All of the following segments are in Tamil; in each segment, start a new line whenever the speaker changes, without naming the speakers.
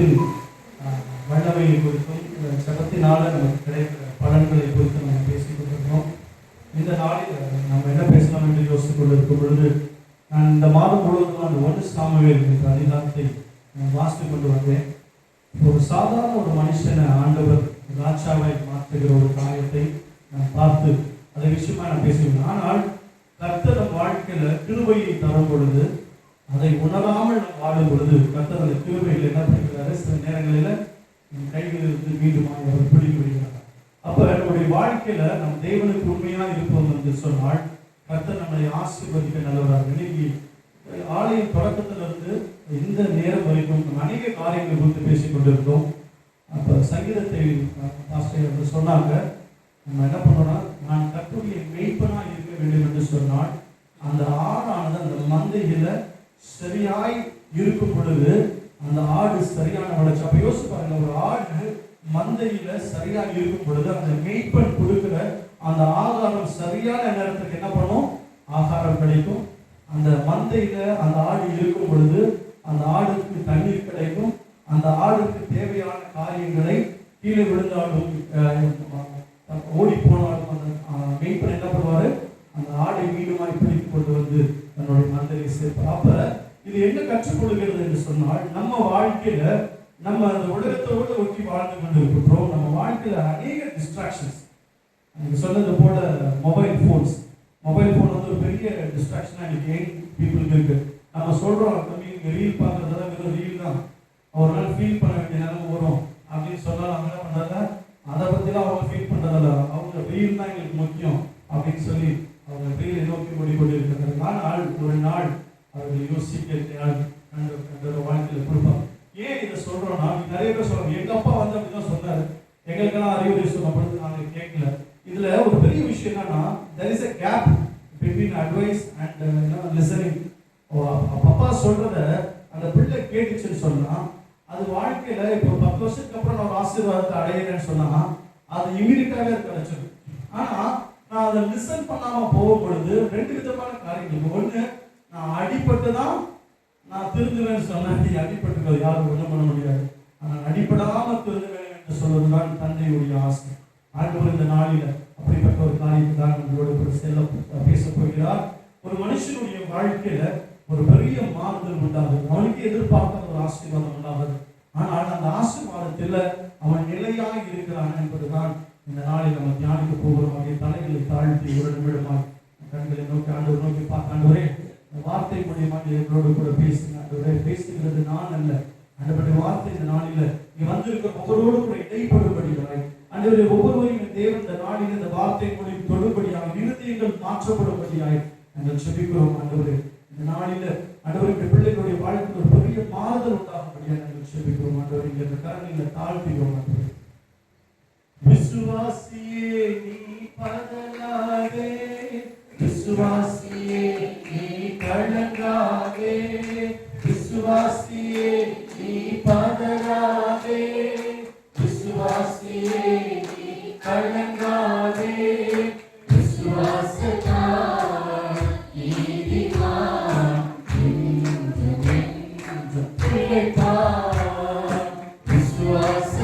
ஜெபத்தின் வல்லமையை குறித்தும் ஜெபத்தினால நமக்கு கிடைக்கிற பலன்களை குறித்தும் நம்ம பேசிக் கொண்டிருக்கோம். இந்த நாளில் நம்ம என்ன பேசலாம் என்று யோசித்துக் கொண்டிருக்கும் பொழுது, நான் இந்த மாதம் முழுவதும் அந்த 1 சாமுவேல் என்ற அதிகாரத்தை வாசித்துக் கொண்டு வந்தேன். ஒரு சாதாரண ஒரு மனுஷனை ஆண்டவர் ராஜாவை மாற்றுகிற ஒரு காரியத்தை நான் பார்த்து அதை விஷயமா நான் பேசுவேன். ஆனால் கர்த்தர் வாழ்க்கையில கிருபையை தரும் பொழுது, அதை உணராமல் நாம் வாழும் பொழுது, கர்த்தர் அந்த கிருபையில் என்ன பண்ணுகிறாரு, சில நேரங்களில் கைகளிலிருந்து மீண்டுமாய் அவர் பிடிக்க விடுகிறார். அப்ப நம்முடைய வாழ்க்கையில நம் தேவனுக்கு உண்மையா இருப்போம் என்று சொன்னால் கர்த்தர் நம்மளை ஆசீர்வதிக்க நல்லவராக. இன்னைக்கு ஆலய தொடக்கத்திலிருந்து இந்த நேரம் வரைக்கும் நம்ம அநேக காரியங்களை குறித்து பேசிக் கொண்டிருக்கோம். அப்ப சங்கீதத்தை பாஸ்டர் சொன்னாங்க, நம்ம என்ன பண்ணோம்னா, நான் கர்த்தருடைய மெய்ப்பனா இருக்க வேண்டும் என்று சொன்னால் அந்த ஆடானது அந்த மந்தையில சரியாய் இருக்கும் பொழுது அந்த ஆடு சரியான வளர்ச்சி. அப்ப யோசிச்சு பாருங்க, ஒரு ஆடு மந்தையில சரியா இருக்கும் பொழுது அந்த மெய்ப்பன் கொடுக்கிற அந்த ஆகாரம் சரியான நேரத்துக்கு என்ன பண்ணும், ஆகாரம் கிடைக்கும். அந்த மந்தையில அந்த ஆடு இருக்கும் பொழுது அந்த ஆடுக்கு தண்ணீர் கிடைக்கும். அந்த ஆடுக்கு தேவையான காரியங்களை கீழே விழுந்தாலும் ஓடி போனாலும் அந்த மெய்ப்பன் என்ன பண்ணுவாரு, அந்த ஆடை மீண்டுமாய் பிடித்து கொண்டு வந்து தன்னுடைய மந்தையை சேர்ப்பார். அப்ப இது என்ன கற்றுக் கொடுக்கிறது என்று சொன்னால், நம்ம வாழ்க்கையில நம்ம அந்த உலகத்தோடு ஒட்டி வாழ்ந்து கொண்டு இருக்கிறோம். நம்ம வாழ்க்கையில அநேக டிஸ்ட்ராக்ஷன்ஸ், நீங்க சொன்னது போல மொபைல் போன் வந்து ஒரு பெரிய டிஸ்ட்ராக்ஷனா இன்னைக்கு யங் பீப்புளுக்கு இருக்கு. நம்ம சொல்றோம், ரீல் பார்க்கறதா வெறும் ரீல் தான், ஒரு நாள் ஃபீல் பண்ண வேண்டிய நேரம் வரும் அப்படின்னு சொன்னாலும் அவங்க என்ன பண்றாங்க, அதை பத்திலாம் அவங்க ஃபீல் பண்றதில்ல, அவங்க ரீல் தான் எங்களுக்கு முக்கியம் அப்படின்னு சொல்லி அவங்க ரீலை நோக்கி ஓடிக்கொண்டிருக்கிறார்கள். ஆனால் ஒரு நாள் அவர்கள் யோசிக்க வாழ்க்கையில கொடுப்பாங்க. ஏன் இதை சொல்றோம்னா, நிறைய பேர் சொல்றாங்க, எங்க அப்பா வந்து அப்படிதான் சொன்னாரு, எங்களுக்கெல்லாம் அறிவுரை சொல்லப்படுது, நாங்க கேட்கல. இதுல ஒரு பெரிய விஷயம் என்னன்னா, there is a gap between advice and listening. அப்பா சொல்றத அந்த பிள்ளை கேட்டுச்சுன்னு சொன்னா, அது வாழ்க்கையில இப்போ 10 வருஷத்துக்கு அப்புறம் நான் ஒரு ஆசீர்வாதத்தை அடையிறேன்னு சொன்னா அது இமீடியட்டாவே கிடைச்சிடும். ஆனா நான் அதை லிசன் பண்ணாம போகும் பொழுது 2 விதமான காரியங்கள். ஒண்ணு, நான் அடிபட்டு தான் நான் திருந்துவேன்னு சொன்னா, நீ அடிபட்டுக்கிறது யாரும் ஒன்றும் பண்ண முடியாது. ஆனால் அடிபடாம திருந்துவேன் என்று சொல்வதுதான் தந்தையுடைய ஆசை. ஆண்டவர் இந்த நாளில அப்படிப்பட்ட ஒரு காரியத்தை தான் நம்மளோட கூட செல்ல பேச போகிறார். ஒரு மனுஷனுடைய வாழ்க்கையில ஒரு பெரிய மாறுதல் உண்டாகுது, அவனுக்கு எதிர்பார்த்த ஒரு ஆசீர்வாதம் உண்டாகுது. ஆனால் அந்த ஆசீர்வாதத்தில் அவன் நிலையாக இருக்கிறான் என்பதுதான் இந்த நாளில் நம்ம தியானிக்க போகிறோம். அவருடைய தலைகளை தாழ்த்தி ஒரு நிமிடமாய் கண்களை நோக்கி ஆண்டவர் நோக்கி பார்த்தாண்டவரே, இந்த வார்த்தை மூலியமாக எங்களோடு கூட பேசுங்க ஆண்டவரே. பேசுகிறது நான் அல்ல, ஆண்டவருடைய வார்த்தை இந்த நாளில நீ வந்திருக்கிற ஒவ்வொருவரோடு கூட இடைப்படும்படியாய் ஆண்டவரே, ஒவ்வொருவரையும் தேவன் இந்த நாளில் இந்த வார்த்தை மூலியம் தொடுபடியாக இருதயங்கள் மாற்றப்படும்படியாய் நாங்கள் செபிக்கிறோம். ஆண்டவரே, இந்த நாளில ஆண்டவருடைய பிள்ளைகளுடைய வாழ்க்கையில் ஒரு பெரிய மாறுதல் உண்டாகும்படியாக நாங்கள் செபிக்கிறோம். ஆண்டவரே, இந்த கரங்களை தாழ்த்துகிறோம். ஆண்டவரே, விசுவாசியே நீ பதறாதே, விசுவாசியே நீ கலங்காதே, விசுவாசியே நீ பதறாதே, விசுவாசியே நீ கலங்காதே, விசுவாசத்தால் நீதிமான் என்று பிழைப்பான்,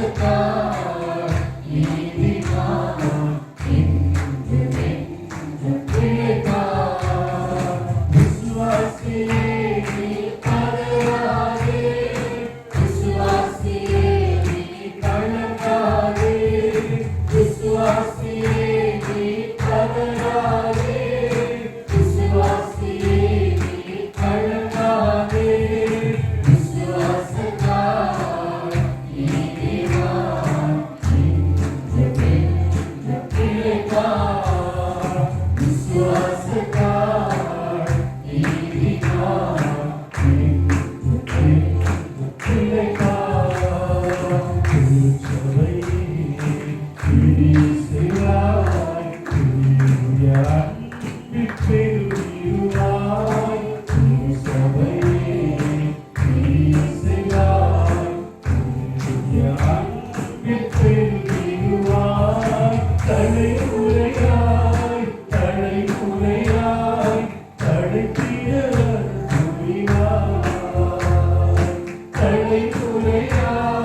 விசுவாசத்தால் நீதிமான் என்று பிழைப்பான், விசுவாசியே நீ பதறாதே, விசுவாசியே நீ கலங்காதே, விசுவாசியே நீ பதறாதே, விசுவாசியே நீ கலங்காதே, விசுவாசத்தால் நீதிமான் என்று பிழைப்பான், விசுவாசத்தால் நீதிமான் என்று பிழைப்பான். திருச்சபை செய்வாய், பெருவாய், திருச்சபை செய்வாய், பெருவாய், தலைமுறையாய் தலைமுறையாய் தடைத்திட துணிவாய், தலைமுறையாய்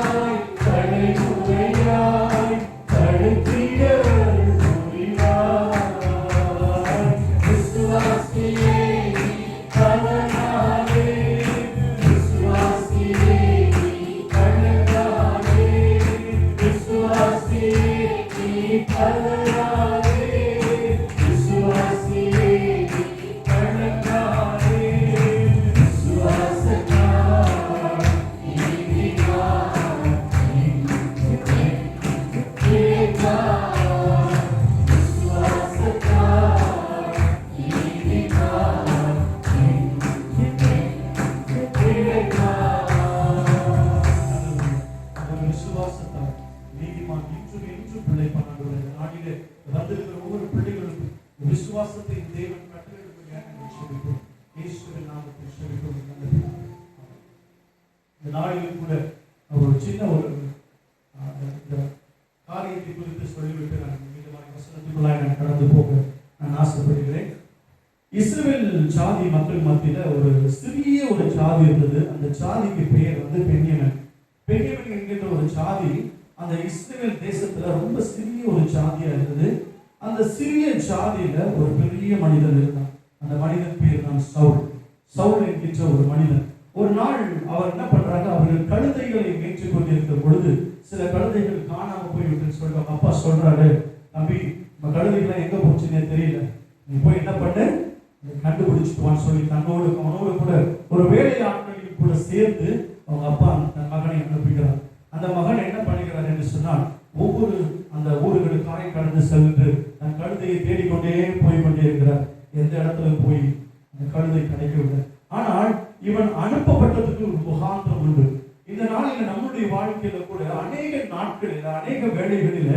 நாளிலும் கூட ஒரு சின்ன ஒரு இந்த காரியத்தை குறித்து சொல்லிவிட்டு நான் மீதமான வசனத்துக்குள்ளாக நான் கடந்து போக நான் ஆசைப்படுகிறேன். இஸ்ரவேல் ஜாதி மக்கள் மத்தியில ஒரு சிறிய ஒரு ஜாதி இருந்தது. அந்த ஜாதிக்கு பெயர் பென்யமீன். பென்யமீன் என்கின்ற ஒரு ஜாதி அந்த இஸ்ரவேல் தேசத்துல ரொம்ப சிறிய ஒரு ஜாதியா இருந்தது. அந்த சிறிய ஜாதியில ஒரு பெரிய மனிதன் இருந்தான். அந்த மனிதன் பேர் தான் சவுல். சவுல் என்கின்ற ஒரு மனிதன். ஒரு நாள் அவர் என்ன பண்றாங்க, அவர்கள் கழுதைகளை மேய்ச்சிக் கொண்டிருக்கிற பொழுது சில கழுதைகள் காணாம போய்விட்டு சொல்றாங்க. அப்பா சொல்றாரு, தம்பி நம்ம கழுதைகளை எங்க போச்சுன்னே தெரியல, நீ போய் என்ன பண்ணு கண்டுபிடிச்சிட்டுவான்னு சொல்லி அவனோடு கூட ஒரு வேலை ஆட்களில் கூட சேர்ந்து அவங்க அப்பா தன் மகனை அனுப்புகிறார். அந்த மகன் என்ன பண்ணுகிறார் என்று சொன்னால், ஒவ்வொரு அந்த ஊர்களுக்காக கடந்து சென்று தன் கழுதையை தேடிக்கொண்டே போய்கொண்டே இருக்கிறார். எந்த இடத்துல போய் அந்த கழுதை கிடைக்கவில்லை. ஆனால் இவன் அனுப்பப்பட்டதுக்கு ஒரு முகாந்திரம் உண்டு. இந்த நாளில் நம்முடைய வாழ்க்கையில கூட அநேக நாட்களில் அநேக வேலைகளில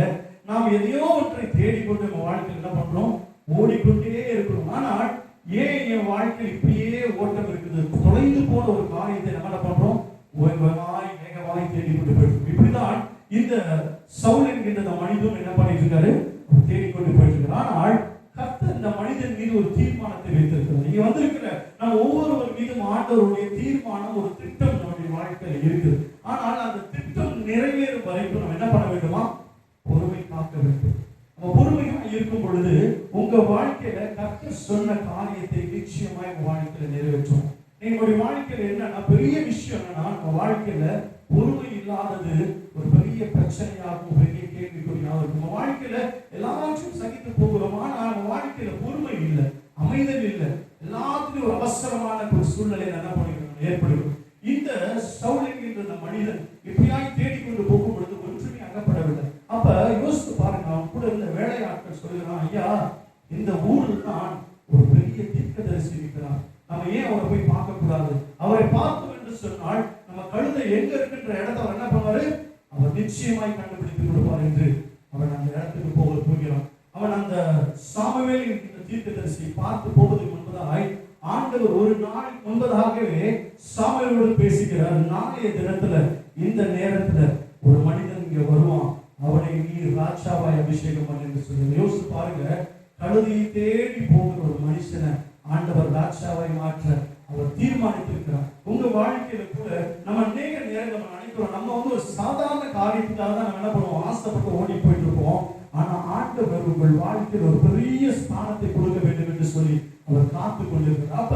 நாம் எதையோ ஒன்றை தேடிக்கொண்டு நம்ம வாழ்க்கையில் என்ன பண்றோம், ஓடிக்கொண்டே இருக்கிறோம். ஆனால் ஏன் என் வாழ்க்கையில் இப்படியே ஓட்டம் இருக்குது, தொலைந்து போன ஒரு காரியத்தை நம்ம என்ன பண்றோம், வேகமாய் தேடிக்கொண்டு போயிட்டு. இப்படிதான் இந்த சவுல் என்கின்ற மனிதன் என்ன பண்ணிட்டு இருக்காரு, தேடிக்கொண்டு போயிட்டு இருக்காரு. ஆனால் கர்த்தர் இந்த மனிதன் மீது ஒரு தீர்மானத்தை வைத்திருக்கிறார். இங்க வந்திருக்கிற நம்ம ஒவ்வொருவர் மீதும் ஆண்டவருடைய தீர்மானம், ஒரு திட்டம் நம்முடைய வாழ்க்கையில் இருக்குது. ஆனால் அந்த திட்டம் நிறைவேறும் வரைக்கும் நம்ம என்ன பண்ண வேண்டுமா, பொறுமை காக்க வேண்டும். நம்ம பொறுமையா இருக்கும் பொழுது உங்க வாழ்க்கையில கர்த்தர் சொன்ன காரியத்தை நிச்சயமாய் உங்க வாழ்க்கையில நிறைவேற்றும். எங்களுடைய வாழ்க்கையில என்னன்னா பெரிய விஷயம் என்னன்னா, நம்ம வாழ்க்கையில பொறுமை இல்லாதது ஒரு பெரிய பிரச்சனையாகும், பெரிய கேள்விக்குறியாகும் இருக்கும். நம்ம வாழ்க்கையில எல்லாவற்றையும் சகித்து போகிறோம். ஆனால் நம்ம வாழ்க்கையில பொறுமை இல்லை, அமைதல் இல்லை, எல்லாத்துலயும் ஒரு அவசரமான ஒரு சூழ்நிலை என்ன பண்ணிக்கிறோம், ஏற்படுகிறோம். இந்த சவுல் என்கின்ற மனிதன் இப்படியாய் தேடிக்கொண்டு போகும் பொழுது ஒன்றுமே அகப்படவில்லை. அப்ப யோசித்து பாருங்க, அவன் கூட இருந்த வேலையாட்கள் சொல்லுகிறான், ஐயா இந்த ஊரில் தான் ஒரு பெரிய தீர்க்கதரிசி இருக்கிறார், நம்ம ஏன் அவரை போய் பார்க்க கூடாது, அவரை பார்த்தோம் என்று சொன்னால் நம்ம கழுதை எங்க இருக்கின்ற இடத்தை அவர் என்ன பண்ணுவாரு, அவர் நிச்சயமாய் கண்டுபிடித்து கொடுப்பார் என்று அவன் அந்த இடத்துக்கு போகிறான். அவன் அந்த சாமுவேல் என்கின்ற தீர்க்கதரிசியை பார்த்து போவதற்கு முன்பதாய் ஆண்டவர் ஒரு நாள் முன்பதாகவே சாமுவேலோடு பேசுகிறார். நாளைய தினத்துல இந்த நேரத்துல ஒரு மனிதன் இங்க வருவான், அவனை நீ ராஜாவாய் அபிஷேகம் பண்ணு என்று சொல்லி. யோசித்து பாருங்க, கழுதையை தேடி போகிற ஒரு மனுஷனை ஆண்டவர் ராஜாவாய் மாற்ற அவர் தீர்மானித்திருக்கிறார். உங்க வாழ்க்கையில கூட நம்ம அநேக நேரங்கள் நம்ம நினைக்கிறோம், நம்ம ஒரு சாதாரண காரியத்துக்காக தான் நம்ம என்ன பண்ணுவோம், ஆசைப்பட்டு ஓடி போயிட்டு இருப்போம். ஆனா ஆண்டவர் உங்கள் வாழ்க்கையில் ஒரு பெரிய ஸ்தானத்தை கொடுக்க வேண்டும் என்று சொல்லி அவர் காத்து கொண்டிருக்கிறார். அப்ப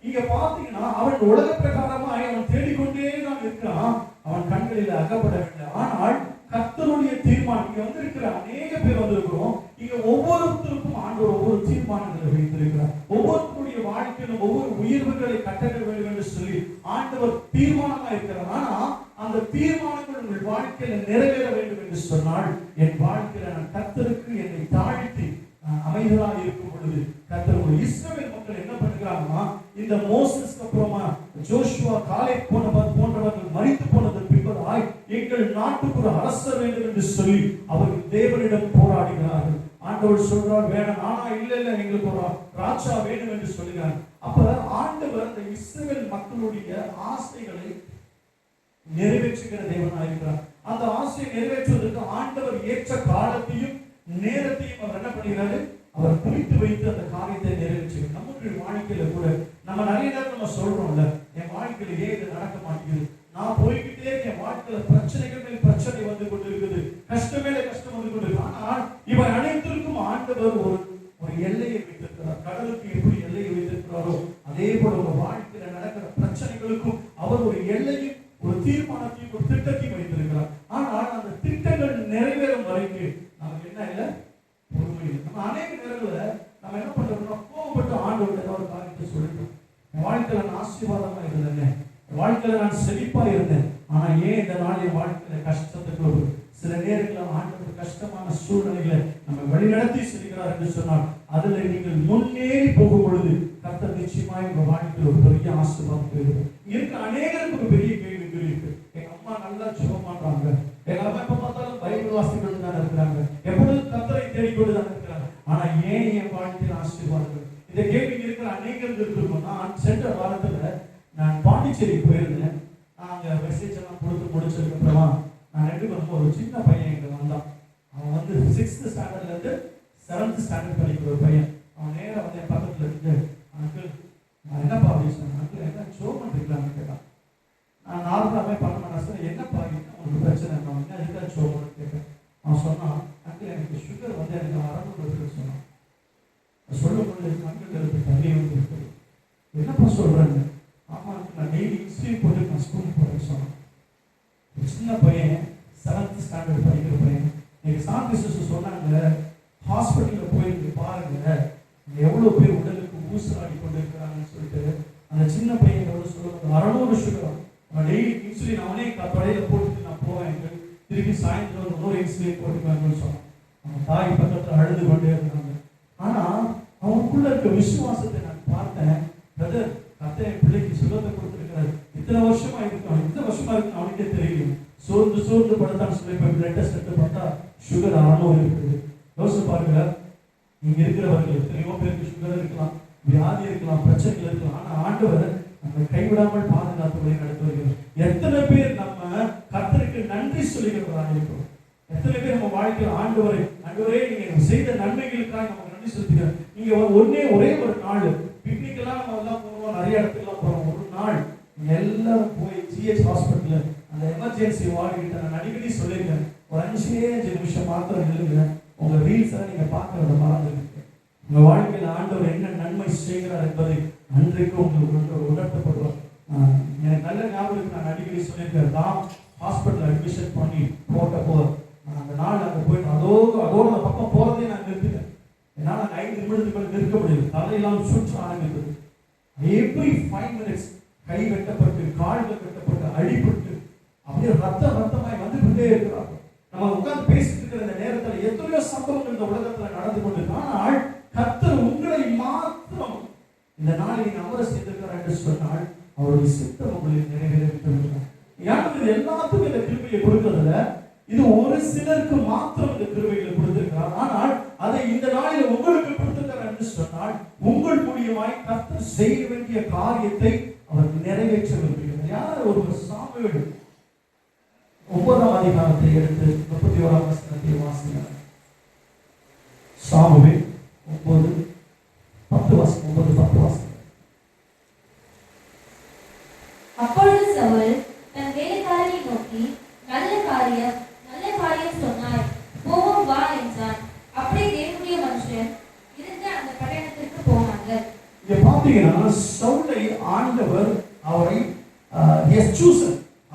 இங்க பாத்தீங்கன்னா அவன் உலக பிரகாரமாய் அவன் தேடிக்கொண்டே தான் இருக்கிறான், அவன் கண்களில் அகப்படவில்லை. ஆனால் கர்த்தருடைய தீர்மானம், இங்க வந்திருக்கிற அநேக பேர் வந்திருக்கிறோம், இங்க ஒவ்வொருத்தருக்கும் ஆண்டவர் ஒவ்வொரு தீர்மானங்களை வைத்திருக்கிறார். ஒவ்வொருத்தருடைய வாழ்க்கையிலும் ஒவ்வொரு உயர்வுகளை கட்டளை வேண்டும் என்று சொல்லி ஆண்டவர் தீர்மானமா இருக்கிறார். ஆனா அந்த தீர்மானங்கள் உங்கள் வாழ்க்கையில நிறைவேற வேண்டும் என்று சொன்னால், என் வாழ்க்கையில நான் கர்த்தருக்கு என்னை தாழ்த்தி அமைதலாக இருக்கும் பொழுது கர்த்தர் ஒரு இஸ்ரவேல் மக்கள் என்ன பண்ணுகிறாங்கன்னா, இந்த மோசஸ்க்கு அப்புறமா ஜோஷுவா காலேப் போன்றவர்கள் மரித்து போனதற்கு பின்பதாய் எங்கள் நாட்டுக்கு ஒரு அரசர் வேண்டும் என்று சொல்லி அவர்கள் தேவனிடம் போராடுகிறார்கள். ஆண்டவர் சொல்றார், வேணாம், நானா இல்ல எங்களுக்கு ஒரு ராஜா வேணும் என்று சொல்லுகிறார். அப்ப ஆண்டவர் அந்த இஸ்ரவேல் மக்களுடைய ஆசைகளை நிறைவேற்றுகிற தேவனாக இருக்கிறார். அந்த ஆசையை நிறைவேற்றுவதற்கு ஆண்டவர் ஏற்ற காலத்தையும் நேரத்தையும் அவர் என்ன பண்ணுகிறாரு, அவர் குறித்து வைத்து அந்த காரியத்தை நிறைவேற்றுகிறார். நம்முடைய வாழ்க்கையில கூட நம்ம நிறைய நேரம் நம்ம சொல்றோம்ல, என் வாழ்க்கையில ஏன் இது நடக்க மாட்டேங்குது, நான் போய்கிட்டே என் வாழ்க்கையில பிரச்சனைகள் மேல் பிரச்சனை வந்து கொண்டு இருக்குது, கஷ்டம் மேல கஷ்டம் வந்து கொண்டு இருக்கு. ஆனால் இவை அனைத்திற்கும் ஆண்டவர் ஒரு எல்லையை வைத்திருக்கிறார். கடலுக்கு எப்படி எல்லையை வைத்திருக்கிறாரோ அதே போல உங்க வாழ்க்கையில நடக்கிற பிரச்சனைகளுக்கும் அவர் ஒரு எல்லையும் ஒரு தீர்மானத்தையும் ஒரு திட்டத்தையும் வைத்திருக்கிறார். ஆனால் அந்த திட்டங்கள் நிறைவேறும் வரைக்கும் நமக்கு என்ன இல்லை, பொறுமை இல்லை. நம்ம அநேக நேரங்கள்ல நம்ம என்ன பண்றோம்னா, கோபப்பட்டு ஆண்டவர் ஏதாவது ஒரு காரியத்தை சொல்லிட்டோம், என் வாழ்க்கையில நான் ஆசீர்வாதமா இருந்தேன், என் வாழ்க்கையில நான் செழிப்பா இருந்தேன், ஆனா ஏன் இந்த நாள் என் வாழ்க்கையில கஷ்டத்துக்கு ஒரு சில நேரங்களில் ஆண்டவர் கஷ்டமான சூழ்நிலைகளை நம்ம வழிநடத்தி செல்கிறார் என்று சொன்னால், அதுல நீங்கள் முன்னேறி போகும் பொழுது கர்த்தர் நிச்சயமாய் உங்க வாழ்க்கையில் ஒரு பெரிய ஆசீர்வாதம் இருக்கும். இருக்க அநேகருக்கு ஒரு பெரிய கேள்வி இருக்கு, எங்க அம்மா நல்லா சுகம் பண்றாங்க, எங்க அம்மா எப்ப பார்த்தாலும் பைபிள் வாசிக்கிறது தான் இருக்கிறாங்க, எப்பொழுதும் கர்த்தரை தேடிக்கொண்டு தான் இருக்கிறாங்க, ஆனா ஏன் என் வாழ்க்கையில் ஆசீர்வாதங்கள்? இந்த கேள்வி இருக்கிற அநேகருக்கு இருக்கும். நான் சென்ற வாரத்துல நான் பாண்டிச்சேரி போயிருந்தேன். அங்க அங்கே மெசேஜ் எல்லாம் கொடுத்து முடிச்சதுக்கப்புறமா நான் ரெண்டு பேரும் ஒரு சின்ன பையன் எங்கே வந்தான். அவன் வந்து 6th ஸ்டாண்டர்ட்லேருந்து 7th ஸ்டாண்டர்ட் படிக்கிற ஒரு பையன். அவன் நேராக வந்து என் பக்கத்தில் இருந்து, அங்கிள் நான் என்னப்பா அப்படின்னு சொன்னேன். அங்கிள் என்ன சோமன் இருக்கலான்னு கேட்டான். நான் நார்மலாகவே பண்ண மாட்டேன் சார். என்னப்பா உங்களுக்கு பிரச்சனை நான் என்ன இருக்கா சோமன்னு கேட்டேன். அவன் சொன்னான், அங்கிள் எனக்கு சுகர் வந்து எனக்கு 600 இருக்குன்னு சொன்னான். சொல்லும்போது அங்கிள் இருக்கு தண்ணி வந்து இருக்குது. என்னப்பா சொல்கிறேன்னு. ஆமாம் நான் டெய்லி இன்சுலின் போட்டு நான் ஸ்கூலுக்கு போகிறேன்னு சொன்னேன். சின்ன பையன் 7th ஸ்டாண்டர்ட் படிக்கிற பையன். இன்னைக்கு சாப்பிட்டு சொன்னாங்க, ஹாஸ்பிட்டலில் போய் இங்கே பாருங்க எவ்வளோ பேர் உடலுக்கு ஊசலாடி கொண்டு இருக்கிறாங்கன்னு சொல்லிட்டு. அந்த சின்ன பையன் எவ்வளோ சொல்லுவாங்க, 600 சுகர். அவன் டெய்லி இன்சுலின் அவனே தொடையில் போட்டுட்டு நான் போவேன், திருப்பி சாயந்தரம் இன்னொரு இன்சுலின் போட்டுக்குவேன்னு சொன்னான். அவன் தாய் பக்கத்தில் அழுது கொண்டே இருந்தாங்க. ஆனால் அவனுக்குள்ள இருக்க விசுவாசத்தை நான் பார்த்தேன். பிரதர் கர்த்தர் என் பிள்ளைக்கு சுகத்தை கொடுத்துருக்கிறாரு. இத்தனை வருஷமா இருக்கும், இந்த வருஷமா இருக்கு அவனுக்கே தெரியும். சோர்ந்து படுத்தான்னு சொல்லி இப்போ பிளட் டெஸ்ட் எடுத்து பார்த்தா சுகர் 600 இருக்குது. யோசிச்சு பாருங்க, இங்க இருக்கிறவர்கள் எத்தனையோ பேருக்கு சுகர் இருக்கலாம், வியாதி இருக்கலாம், பிரச்சனைகள் இருக்கலாம். ஆனா ஆண்டவர் நம்மை கைவிடாமல் பாதுகாத்து வழி நடத்தி வருகிறார். எத்தனை பேர் நம்ம கர்த்தருக்கு நன்றி சொல்லுகிறவர்களாக இருக்கிறோம்? எத்தனை பேர் நம்ம வாழ்க்கையில் ஆண்டவரே நீங்க செய்த நன்மைகளுக்காக நம்ம நன்றி செலுத்துகிறோம். நீங்க ஒரே ஒரு நாள் பிக்னிக் எல்லாம் நம்ம எல்லாம் போறோம், நிறைய இடத்துக்குலாம் போறோம். ஒரு நாள் எல்லாரும் போய் ஜிஹெச் ஹாஸ்பிட்டல் அந்த எமர்ஜென்சி வார்டுகிட்ட நான் அடிக்கடி சொல்லியிருக்கேன், ஒரு 5 நிமிஷம் மாத்திரம் நில்லுங்க. உங்க ரீல்ஸ் எல்லாம் நீங்க பார்க்கறத மறந்துருக்கு. உங்க வாழ்க்கையில் ஆண்டவர் என்ன நன்மை செய்கிறார் என்பதை அன்றைக்கு உங்களுக்கு உணர்த்தப்படுவார். எனக்கு நல்ல ஞாபகம் நான் அடிக்கடி சொல்லியிருக்கேன். தான் ஹாஸ்பிட்டல் அட்மிஷன் பண்ணி போட்டப்போ அந்த நாள் அங்கே போயிட்டு அதோட அந்த பக்கம் போறதே நான் நிறுத்திட்டேன். என்னால் அந்த 5 நிமிடத்துக்கு மேலே நிற்க முடியாது. தலையெல்லாம் சுற்ற ஆரம்பித்தது. எவ்ரி 5 minutes கை வெட்டப்பட்டு, கால்கள் வெட்டப்பட்டு, அடிபட்டு அப்படியே ரத்தமாய் வந்துகிட்டே இருக்கிறாங்க. நம்ம உட்கார்ந்து பேசிட்டு இருக்கிற இந்த நேரத்தில் எத்தனையோ சம்பவங்கள் இந்த உலகத்துல நடந்து கொண்டிருக்கு. ஆனால் கர்த்தர் உங்களை மாத்திரம் இந்த நாளை நீங்க அமர செய்திருக்கிறார் என்று சொன்னால் அவருடைய சித்தம் உங்களை நிறைவேறிவிட்டார். யாருக்கு எல்லாத்துக்கும் இந்த கிருபையை கொடுக்கிறதுல இது ஒரு சிலருக்கு மாத்திரம் இந்த கிருபைகளை கொடுத்திருக்கிறார். ஆனால் அதை இந்த நாளில் உங்களுக்கு கொடுத்திருக்கிறார் என்று சொன்னால் உங்கள் மூலியமாய் கர்த்தர் செய்ய வேண்டிய காரியத்தை அவர் நிறைவேற்ற விரும்புகிறார். யார் ஒரு சாமுவேல் 9ஆம் அதிகாரத்தை எடுத்து 31ஆம் வசனத்தை வாசிக்கிறார். சாமுவேல் 9:10 வாசிக்கிறார்.
அப்பொழுது சவுல் தன் வேலைக்காரரை நோக்கி, நல்ல காரியம் சொன்னாய், போவோம் வா என்றான். அப்படியே தேவனுடைய மனுஷன் இருந்த அந்த பட்டணத்திற்கு போனாங்க.
இங்க பாத்தீங்கன்னா சவுலை ஆண்டவர் அவரை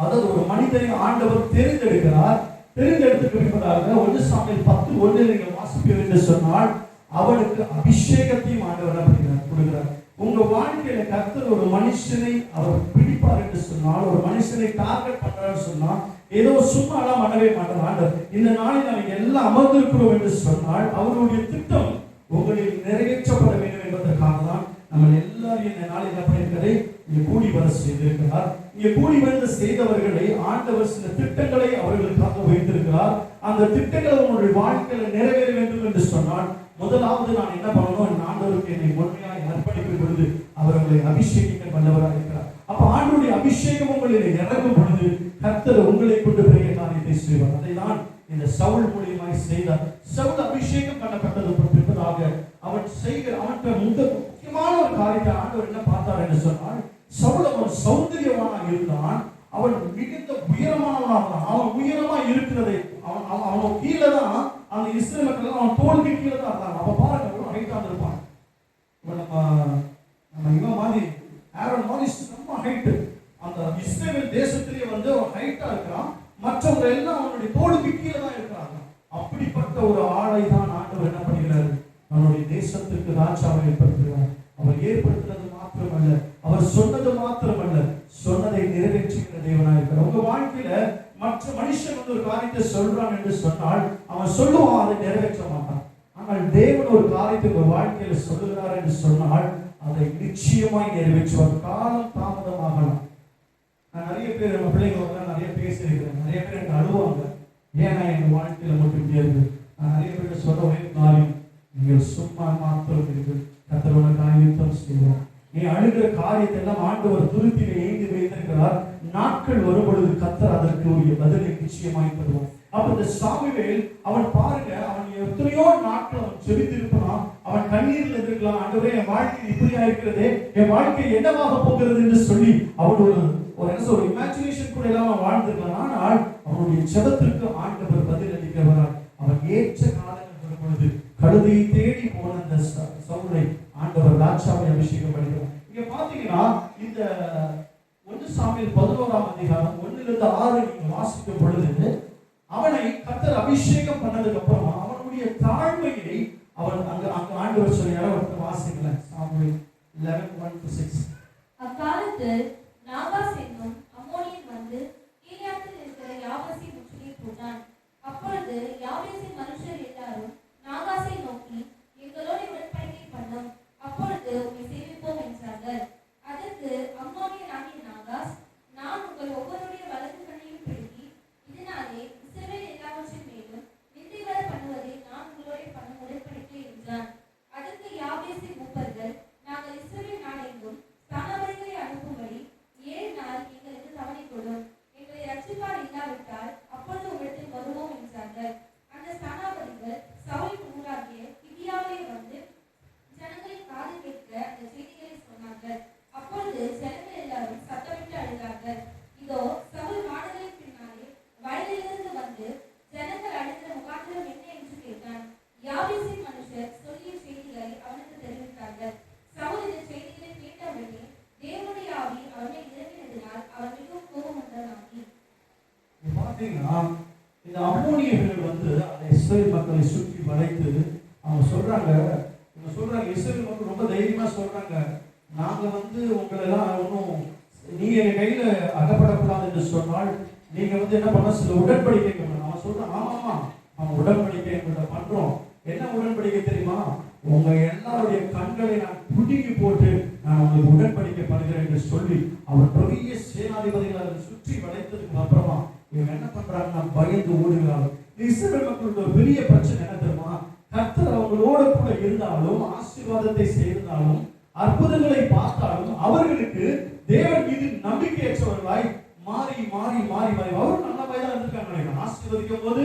அதாவது ஒரு மனிதனை ஆண்டவர் தெரிந்தெடுக்கிறார். தெரிந்தெடுத்துக்கு பின்பதாக 1 சாமுவேல் 10:1 நீங்கள் வாசிப்பீர்கள் என்று சொன்னால் அவனுக்கு அபிஷேகத்தையும் ஆண்டவர் என்ன பண்ணுகிறார், கொடுக்கிறார். உங்க வாழ்க்கையில கர்த்தர் ஒரு மனுஷனை அவர் பிடிப்பார் என்று சொன்னால், ஒரு மனுஷனை டார்கெட் பண்றாரு சொன்னால் ஏதோ சும்மா எல்லாம் பண்ணவே மாட்டார் ஆண்டவர். இந்த நாளில் நம்ம எல்லாம் அமர்ந்திருக்கிறோம் என்று சொன்னால் அவருடைய திட்டம் உங்களில் நிறைவேற்றப்பட வேண்டும் என்பதற்காக தான் நம்ம எல்லாரும் இந்த நாளில் என்ன பண்ணியிருக்கிறதை இங்கே கூடி வர செய்திருக்கிறார். இங்கே கூடி வந்து செய்தவர்களை ஆண்டவர் சில திட்டங்களை அவர்களுக்காக வைத்திருக்கிறார். அந்த திட்டங்கள் உங்களுடைய வாழ்க்கையில் நிறைவேற வேண்டும் என்று சொன்னால் முதலாவது நான் என்ன பண்ணணும், ஆண்டவருக்கு என்னை முழுமையாக அர்ப்பணிக்கும் பொழுது அவர் உங்களை அபிஷேகிக்க வல்லவராக இருக்கிறார். அப்ப ஆண்டவருடைய அபிஷேகம் உங்களில் இறங்கும் பொழுது கர்த்தர் உங்களை கொண்டு பெரிய காரியத்தை செய்வார். அதை தான் இந்த சவுல் மூலியமாய் செய்தார். சவுல் அபிஷேகம் பண்ணப்பட்டது பின்பதாக அவன் முக்கியமான ஒரு காரியத்தை ஆண்டவர் என்ன பார்த்தார் என்று சொன்னால், சவுல் அவன் சௌந்தரியவானாக இருந்தான், அவன் மிகுந்த உயரமானவனாக, அவன் உயரமா இருக்கிறதை அவன் கீழே தான் அந்த இஸ்ரேல் மக்கள் அவன் தோல்வி கீழே தான் இருந்தாங்க. அப்ப பாருங்க ஹைட்டா இருப்பான். நம்ம இவன் மாதிரி ஆரோன் மாதிரி ரொம்ப ஹைட்டு. அந்த இஸ்ரேல் தேசத்திலேயே வந்து அவன் ஹைட்டா இருக்கிறான், மற்றவங்க எல்லாம் அவனுடைய தோல்வி கீழே தான் இருக்கிறாங்க. அப்படிப்பட்ட ஒரு ஆளை தான் ஆண்டவர் என்ன பண்ணுகிறார், அவனுடைய தேசத்திற்கு ராஜாவை ஏற்படுத்துகிறார். அவர் ஏற்படுத்துறது மாத்திரமல்ல, அவர் சொன்னது மாத்திரமல்ல, சொன்னதை நிறைவேற்றுகிற தேவனாக இருக்கிறார். உங்க வாழ்க்கையில மற்ற மனுஷன் வந்து ஒரு காரியத்தை சொல்றான் என்று சொன்னால் அவன் சொல்லுவான், அதை நிறைவேற்ற மாட்டான். ஆனால் தேவன் ஒரு காரியத்தை உங்க வாழ்க்கையில சொல்லுகிறார் என்று சொன்னால் அதை நிச்சயமாய் நிறைவேற்றுவார். காலம் தாமதமாகலாம். நான் நிறைய பேர் நம்ம பிள்ளைங்களோட நிறைய பேசியிருக்கிறேன். நிறைய பேர் எனக்கு அழுவாங்க, ஏன்னா எங்க வாழ்க்கையில மட்டும் இப்படியே இருக்கு. நான் நிறைய பேர் சொல்ல ஒரே காரியம், நீங்கள் சும்மா மாத்திரம் இருக்கு, கர்த்தரோட காரியத்தை செய்வோம். நீ அழுகிற காரியத்தை எல்லாம் ஆண்டவர் துருத்திலே ஏந்தி வைத்திருக்கிறார். நாட்கள் வரும் பொழுது கர்த்தர் அதற்கு உரிய பதிலை நிச்சயமாய் தருவார். அப்ப இந்த சாமுவேல் அவன் பாருங்க, அவன் எத்தனையோ நாட்கள் அவன் செபித்திருப்பான். அவன் கண்ணீரில் இருக்கலாம், ஆண்டவரே என் வாழ்க்கை இப்படியா இருக்கிறதே, என் வாழ்க்கை என்னவாக போகிறது என்று சொல்லி அவன் ஒரு இமேஜினேஷன் கூட எல்லாம் வாழ்ந்திருக்கலாம். ஆனால் அவனுடைய ஜெபத்திற்கு ஆண்டவர் பதில் அளிக்கிறவரால் அவன் ஏற்ற காலங்கள் வரும் பொழுது கழுதையை தேடி போன அந்த சவுலை ஆண்டவர் ராஜாவை அபிஷேகம் பண்ணுகிறார். இங்க பாத்தீங்கன்னா இந்த 1 சாமுவேல் 11ஆம் அதிகாரம் 1-6 நீங்க வாசிக்கும் பொழுது அவனை கர்த்தர் அபிஷேகம் பண்ணதுக்கு அப்புறமா அவனுடைய தாழ்மையை அவன் அங்க ஆண்டவர் சொல்லி வாசிக்கல. சாமுவேல் 11:1-6.
அக்காலத்தில் நாகாஸ் என்னும் அம்மோனியன் வந்து கீலேயாத்தில் இருக்கிற யாபேசை முற்றுகை போட்டான். அப்பொழுது யாபேசின் மனுஷர் எல்லாரும் நாகாசை நோக்கி, எங்களோடு உடன்படிக்கை பண்ணும், அப்பொழுது உம்மை சேவிப்போம் என்றார்கள். அதற்கு அம்மோனியனாகிய நாகாஸ், நான் உங்கள் ஒவ்வொருடைய வலது கண்ணையும் பிடுங்கி இதனாலே இஸ்ரவேல் எல்லாவற்றின் மேலும் நிந்தை வர பண்ணுவதை நான் உங்களோட பண்ண உடன்படிக்கை என்றான். அதற்கு யாபேசின் மூப்பர்கள், நாங்கள் இஸ்ரவேல் நாடெங்கும் ஸ்தானாபதிகளை அனுப்பும்படி 7 நாள் எங்களுக்கு தவணை கொடும், எங்களை ரட்சிப்பார் இல்லாவிட்டால் அப்பொழுது உங்களிடத்தில் வருவோம் என்றார்கள். அந்த ஸ்தானாபதிகள் சவுலின் ஊராகிய கிபியாவிலே வந்து ஜனங்களின் காது கேட்க அந்த செய்திகளை சொன்னார்கள். அப்பொழுது ஜனங்கள் எல்லாரும் சத்தமிட்டு அழுதார்கள். இதோ சவுல் மாடுகளின் பின்னாலே வயலிலிருந்து வந்து ஜனங்கள் அழுகிற முகாந்திரம் என்ன என்று கேட்டான். யாபேசின் மனுஷர் சொல்லிய செய்திகளை அவனுக்கு தெரிவித்தார்கள். சவுல் இந்த செய்திகளை கேட்டவுடனே தேவனுடைய ஆவி அவனை இறங்கினதினால் அவன் மிகவும் கோபமுண்டவனாகி.
பாத்தீங்கன்னா இந்த அம்மோனியர்கள் வந்து அந்த இஸ்ரவேல் மக்களை சுற்றி வளைத்து அவங்க சொல்றாங்க இஸ்ரவேல் மக்கள் ரொம்ப தைரியமா சொல்றாங்க, நாங்க வந்து உங்களை எல்லாம் ஒன்றும் நீங்க எங்க கையில அகப்படக்கூடாது என்று சொன்னால் நீங்க வந்து என்ன பண்ண சில உடன்படிக்கை பண்ணணும். அவன் சொல்றான், ஆமாமா அவன் உடன்படிக்கை பண்றோம். என்ன உடன்படிக்கை தெரியுமா? உங்க எல்லாருடைய கண்களை நான் புடுங்கி போட்டு நான் உங்களுக்கு உடன்படிக்கை பண்ணுகிறேன் என்று சொல்லி அவர் பெரிய சேனாதிபதிகளை அதை சுற்றி வளைத்ததுக்கு அப்புறமா இவங்க என்ன பண்றாங்கன்னா பயந்து ஓடுகிறார்கள். இஸ்ரவேல் மக்களுடைய ஒரு பெரிய பிரச்சனை என்ன தெரியுமா? கர்த்தர் அவங்களோட கூட இருந்தாலும் ஆசீர்வாதத்தை செய்தாலும் அற்புதங்களை பார்த்தாலும் அவர்களுக்கு தேவன் மீது நம்பிக்கையற்றவர்களாய் மாறி மாறி மாறி மாறி அவரும் நல்ல வயதா இருந்திருக்காங்க. ஆசீர்வதிக்கும் போது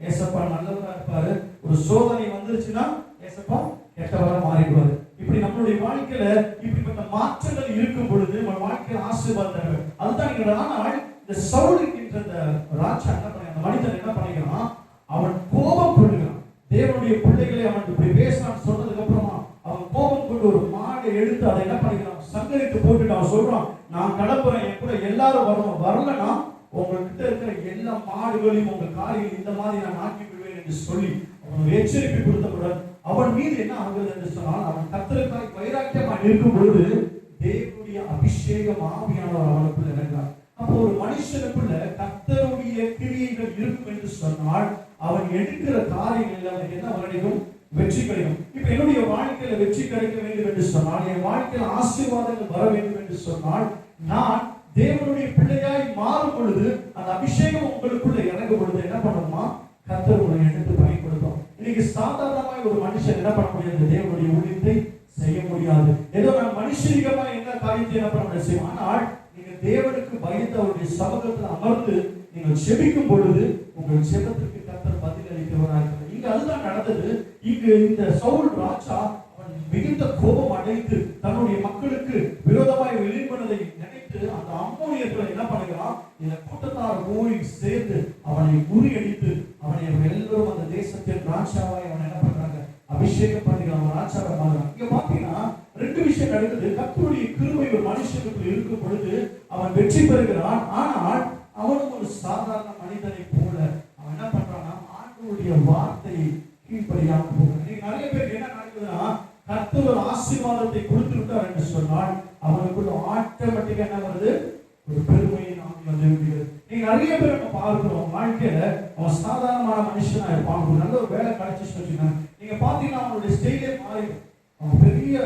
ஏசப்பா நல்லவரா இருப்பாரு, ஒரு சோதனை வந்துருச்சுன்னா ஏசப்பா கெட்டவரா மாறிடுவாரு. இப்படி நம்மளுடைய வாழ்க்கையில இப்படிப்பட்ட மாற்றங்கள் இருக்கும் பொழுது நம்ம வாழ்க்கையில ஆசீர்வாதம் அதுதான் எங்களோட. ஆனால் இந்த சவுல் என்கின்ற அந்த ராஜா என்ன பண்ண அந்த மனிதன் என்ன பண்ணிக்கிறான், அவன் கோபம் கொள்ளுகிறான். தேவனுடைய பிள்ளைகளை அவன் இப்படி பேசலான்னு சொன்னதுக்கு அப்புறமா அவன் கோபம் கொண்டு ஒரு மாடை எடுத்து அதை என்ன பண்ணிக்கிறான், சங்கரித்து போட்டுட்டு அவன் சொல்றான், நான் கிளம்புறேன், என் கூட எல்லாரும் வரணும், வரலன்னா உங்ககிட்ட இருக்கிற எல்லா மாடுகளையும் உங்க காலையில் இந்த மாதிரி நான் ஆக்கி விடுவேன் என்று சொல்லி அவன் எச்சரிக்கை கொடுத்தவுடன் அவன் மீது என்ன ஆகுது என்று சொன்னால், அவன் கர்த்தருக்காய் வைராக்கியமா இருக்கும் பொழுது தேவனுடைய அபிஷேகம் ஆவியானவர் அவனுக்குள்ள இறங்கிறார். அப்போ ஒரு மனுஷனுக்குள்ள கர்த்தருடைய கிரியைகள் இருக்கும் என்று சொன்னால் அவன் எடுக்கிற காரியங்கள் அவனுக்கு என்ன கிடைக்கும், வெற்றி கிடைக்கும். இப்ப என்னுடைய வாழ்க்கையில வெற்றி கிடைக்க வேண்டும் என்று சொன்னால், என் வாழ்க்கையில ஆசீர்வாதங்கள் வர வேண்டும் என்று சொன்னால், நான் தேவனுடைய பிள்ளையாய் மாறும் பொழுது அந்த அபிஷேகம் உங்களுக்குள்ள இறங்கும் பொழுது என்ன பண்ணுமா, கர்த்தர் உங்களை எடுத்து பயன்படுத்தும். இன்னைக்கு சாதாரணமாய் ஒரு மனுஷன் என்ன பண்ண முடியாது, தேவனுடைய ஊழியத்தை செய்ய முடியாது. ஏதோ நான் மனுஷரிகமா என்ன காரியத்தை என்ன பண்ண முடியும். ஆனால் நீங்க தேவனுக்கு பயந்து அவருடைய சமூகத்தில் அமர்ந்து நீங்கள் செபிக்கும் பொழுது உங்கள் செபத்திற்கு கர்த்தர் பதில் அளிக்கிறவராக இருக்கிறார். இங்க அதுதான் நடந்தது. இங்கு இந்த சவுல் ராஜா அவன் மிகுந்த கோபம் அடைந்து தன்னுடைய மக்களுக்கு விரோதமாய் வெளிப்பனதை நினைத்து அந்த அம்மோனியர்களை என்ன பண்ணுகிறான், இந்த கூட்டத்தார் போய் சேர்ந்து அவனை முறியடித்து அவனை எல்லோரும் அந்த தேசத்தின் ராஜாவாய் அவன் என்ன பண்றாங்க, அபிஷேகம் பண்ணுகிறான், ராஜாவை மாறுறான். இங்க பாத்தீங்கன்னா 2 விஷயம் நடக்குது. கர்த்தருடைய கிருபை ஒரு மனுஷனுக்கு இருக்கும் பொழுது அவன் வெற்றி பெறுகிறான். ஆனால் அவனும் ஒரு சாதாரண மனிதனை போல அவன் என்ன பண்றான்னா ஆண்டவருடைய வார்த்தையை கீழ்ப்படியாம போகிறான். நிறைய பேர் என்ன நடக்குதுன்னா, கர்த்தர் ஒரு ஆசீர்வாதத்தை கொடுத்து விட்டார் என்று சொன்னால் அவனுக்குள்ள ஆட்டோமேட்டிக்கா என்ன வருது, ஒரு பெருமையை நாம் வந்து விடுகிறது. நீங்க நிறைய பேர் நம்ம பார்க்கிறோம் வாழ்க்கையில அவன் சாதாரணமான மனுஷனா இருப்பான், ஒரு நல்ல ஒரு வேலை கிடைச்சிச்சு வச்சுக்கோங்க, நீங்க பாத்தீங்கன்னா அவனுடைய ஸ்டைலே மாறிடும். அவன் பெரிய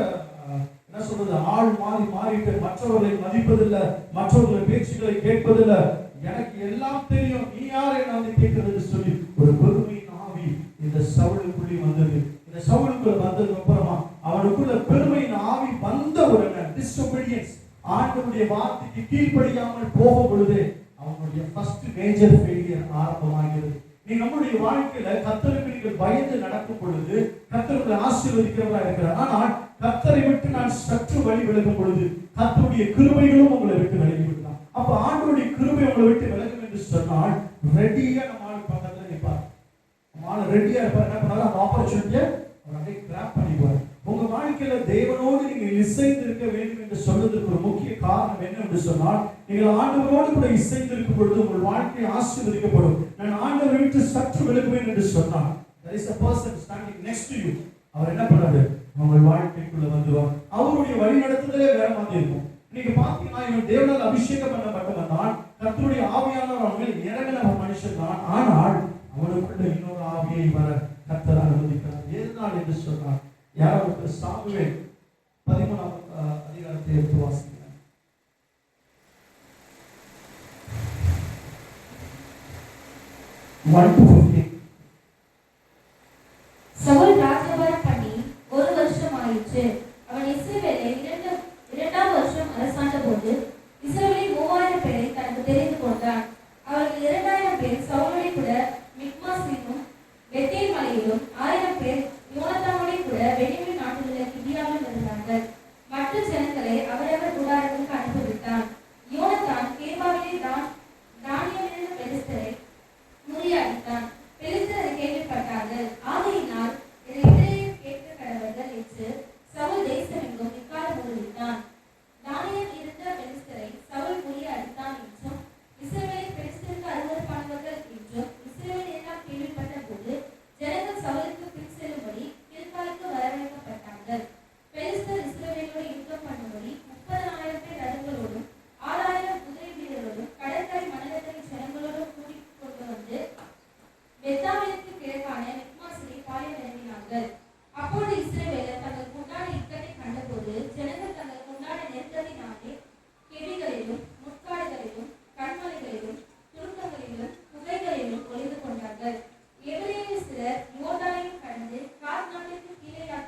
என்ன சொல்றது, ஆள் மாறிட்டு மற்றவர்களை மதிப்பதில்லை, மற்றவர்களை பேச்சுக்களை கேட்பதில்லை, எனக்கு எல்லாம் தெரியும், நீ யார் என்ன வந்து கேட்கிறது சொல்லி ஒரு பெருமையின் ஆவி இந்த சவுலுக்குள்ளே வந்தது. இந்த சவுலுக்குள்ள வந்ததுக்கு அப்புறமா அவனுக்குள்ள பெருமையின் ஆவி வந்த உடனே டிஸ்ஒபீடியன்ஸ், ஆண்டவருடைய வார்த்தைக்கு கீழ்ப்படியாமல் போகும் பொழுது அவங்களுடைய ஃபர்ஸ்ட் மேஜர் ஃபெயிலியர் ஆரம்பமாகிறது. நீ நம்முடைய வாழ்க்கையில கர்த்தருக்கு நீங்கள் பயந்து நடக்கும் பொழுது கர்த்தரை ஆசீர்வதிக்கிறவரா இருக்கிறார். ஆனால் கர்த்தரை விட்டு நான் சற்று வழி விலகும் பொழுது கர்த்தருடைய கிருபைகளும் உங்களை விட்டு விலகி விடலாம். அப்ப ஆண்டவருடைய கிருபை உங்களை விட்டு விலகும் என்று சொன்னால் ரெடியா நம்ம ஆள் பக்கத்துல நிற்பார். நம்ம ஆள் ரெடியா இருப்பார். என்ன பண்ணாலும் அந்த ஆப்பர்ச்சுனிட்டியை அவர் அப்படியே கிராப் பண்ணிக்குவார். உங்க வாழ்க்கையில தேவனோடு நீங்கள் இசைந்து இருக்க வேண்டும் என்று சொல்வதற்கு ஒரு முக்கிய காரணம் என்ன என்று சொன்னால், நீங்கள் ஆண்டவரோடு கூட இசைந்து இருக்கும் பொழுது உங்கள் வாழ்க்கை ஆசீர்வதிக்கப்படும். நான் ஆண்டவரை விட்டு சற்று விலகுவேன் என்று சொன்னால், there is a person standing next to you. அவர் என்ன பண்ணாரு? உங்கள் வாழ்க்கைக்குள்ள வந்துவார். அவருடைய வழி நடத்துதலே வேற மாதிரி இருக்கும். நீங்க பாத்தீங்கன்னா இவன் தேவனால் அபிஷேகம் பண்ணப்பட்டவன் தான், கர்த்தருடைய ஆவியானவர் அவன் மேல் இறங்கின ஒரு மனுஷன் தான். ஆனால் அவனுக்குள்ள இன்னொரு ஆவியை வர கர்த்தர் அனுமதிக்கிறார். எதனால் என்று சொன்னார், யாராவது சாமுவேல் 13ஆம் அதிகாரத்தை எடுத்து வாசிக்கிறேன்.
சவுல் ராஜ்யபாரம் பண்ணி 1 வருஷம் ஆயிற்று. அவன் இஸ்ரவேலை 2ஆம் வருஷம் அரசாண்ட போது இஸ்ரவேலில் 3000 பேரை தனக்கு தெரிந்து கொண்டான். அவர்கள் 2000 பேர் சவுலோட கூட மிக்மாசிலும் பெத்தேல் மலையிலும், 1000 பேர் யோனத்தானோட கூட பென்யமீன் நாட்டிலுள்ள கிபியாவிலும் இருந்தார்கள். மற்ற ஜனங்களை அவரவர் கூடாரங்களுக்கு அனுப்பிவிட்டான். யோனத்தான் கேபாவிலே தானியேலின் பெலிஸ்தரை முறியடித்தான். பெலிஸ்தர் அதை கேள்விப்பட்டார்கள். ஆகையினால் இதை எதிரேயும் கேட்க கடவர்கள் என்று சவுல் தேசமெங்கும் இக்காலம் முறிவிட்டான். தானியேல் இருந்த பெலிஸ்தரை சவுல் முறியடித்தான் என்றும் இஸ்ரவேலில் பெலிஸ்தருக்கு அருவருப்பானவர்கள் என்றும் இஸ்ரவேல் எல்லாம் கேள்விப்பட்ட போது ஜனங்கள் சவுலுக்கு பின் செல்லும்படி கில்காலுக்கு வரவழைக்கப்பட்டார்கள். பெலிஸ்தர் இஸ்ரவேலோடு யுத்தம் பண்ணும்படி 30,000 பேர் ரதங்களோடும் 6,000 குதிரை வீரரோடும் கடற்கரை மண்டலத்தின் ஜனங்களோடும் கூட்டிக் கொண்டு வந்து பெத்தாவேலுக்கு கிழக்கான மிக்மாசிலே பாளையம் இறங்கினார்கள். அப்போது இஸ்ரவேலர் தங்களுக்கு உண்டான இக்கட்டை கண்டபோது ஜனங்கள் தங்களுக்கு உண்டான நெருக்கடினாலே கெபிகளிலும் முட்காடுகளிலும் கண்மலைகளிலும் துருக்கங்களிலும் குகைகளிலும் ஒளிந்து கொண்டார்கள். எபிரேயர் சிலர் யோர்தானையும் கடந்து காத் நாட்டிற்கு கீலேயா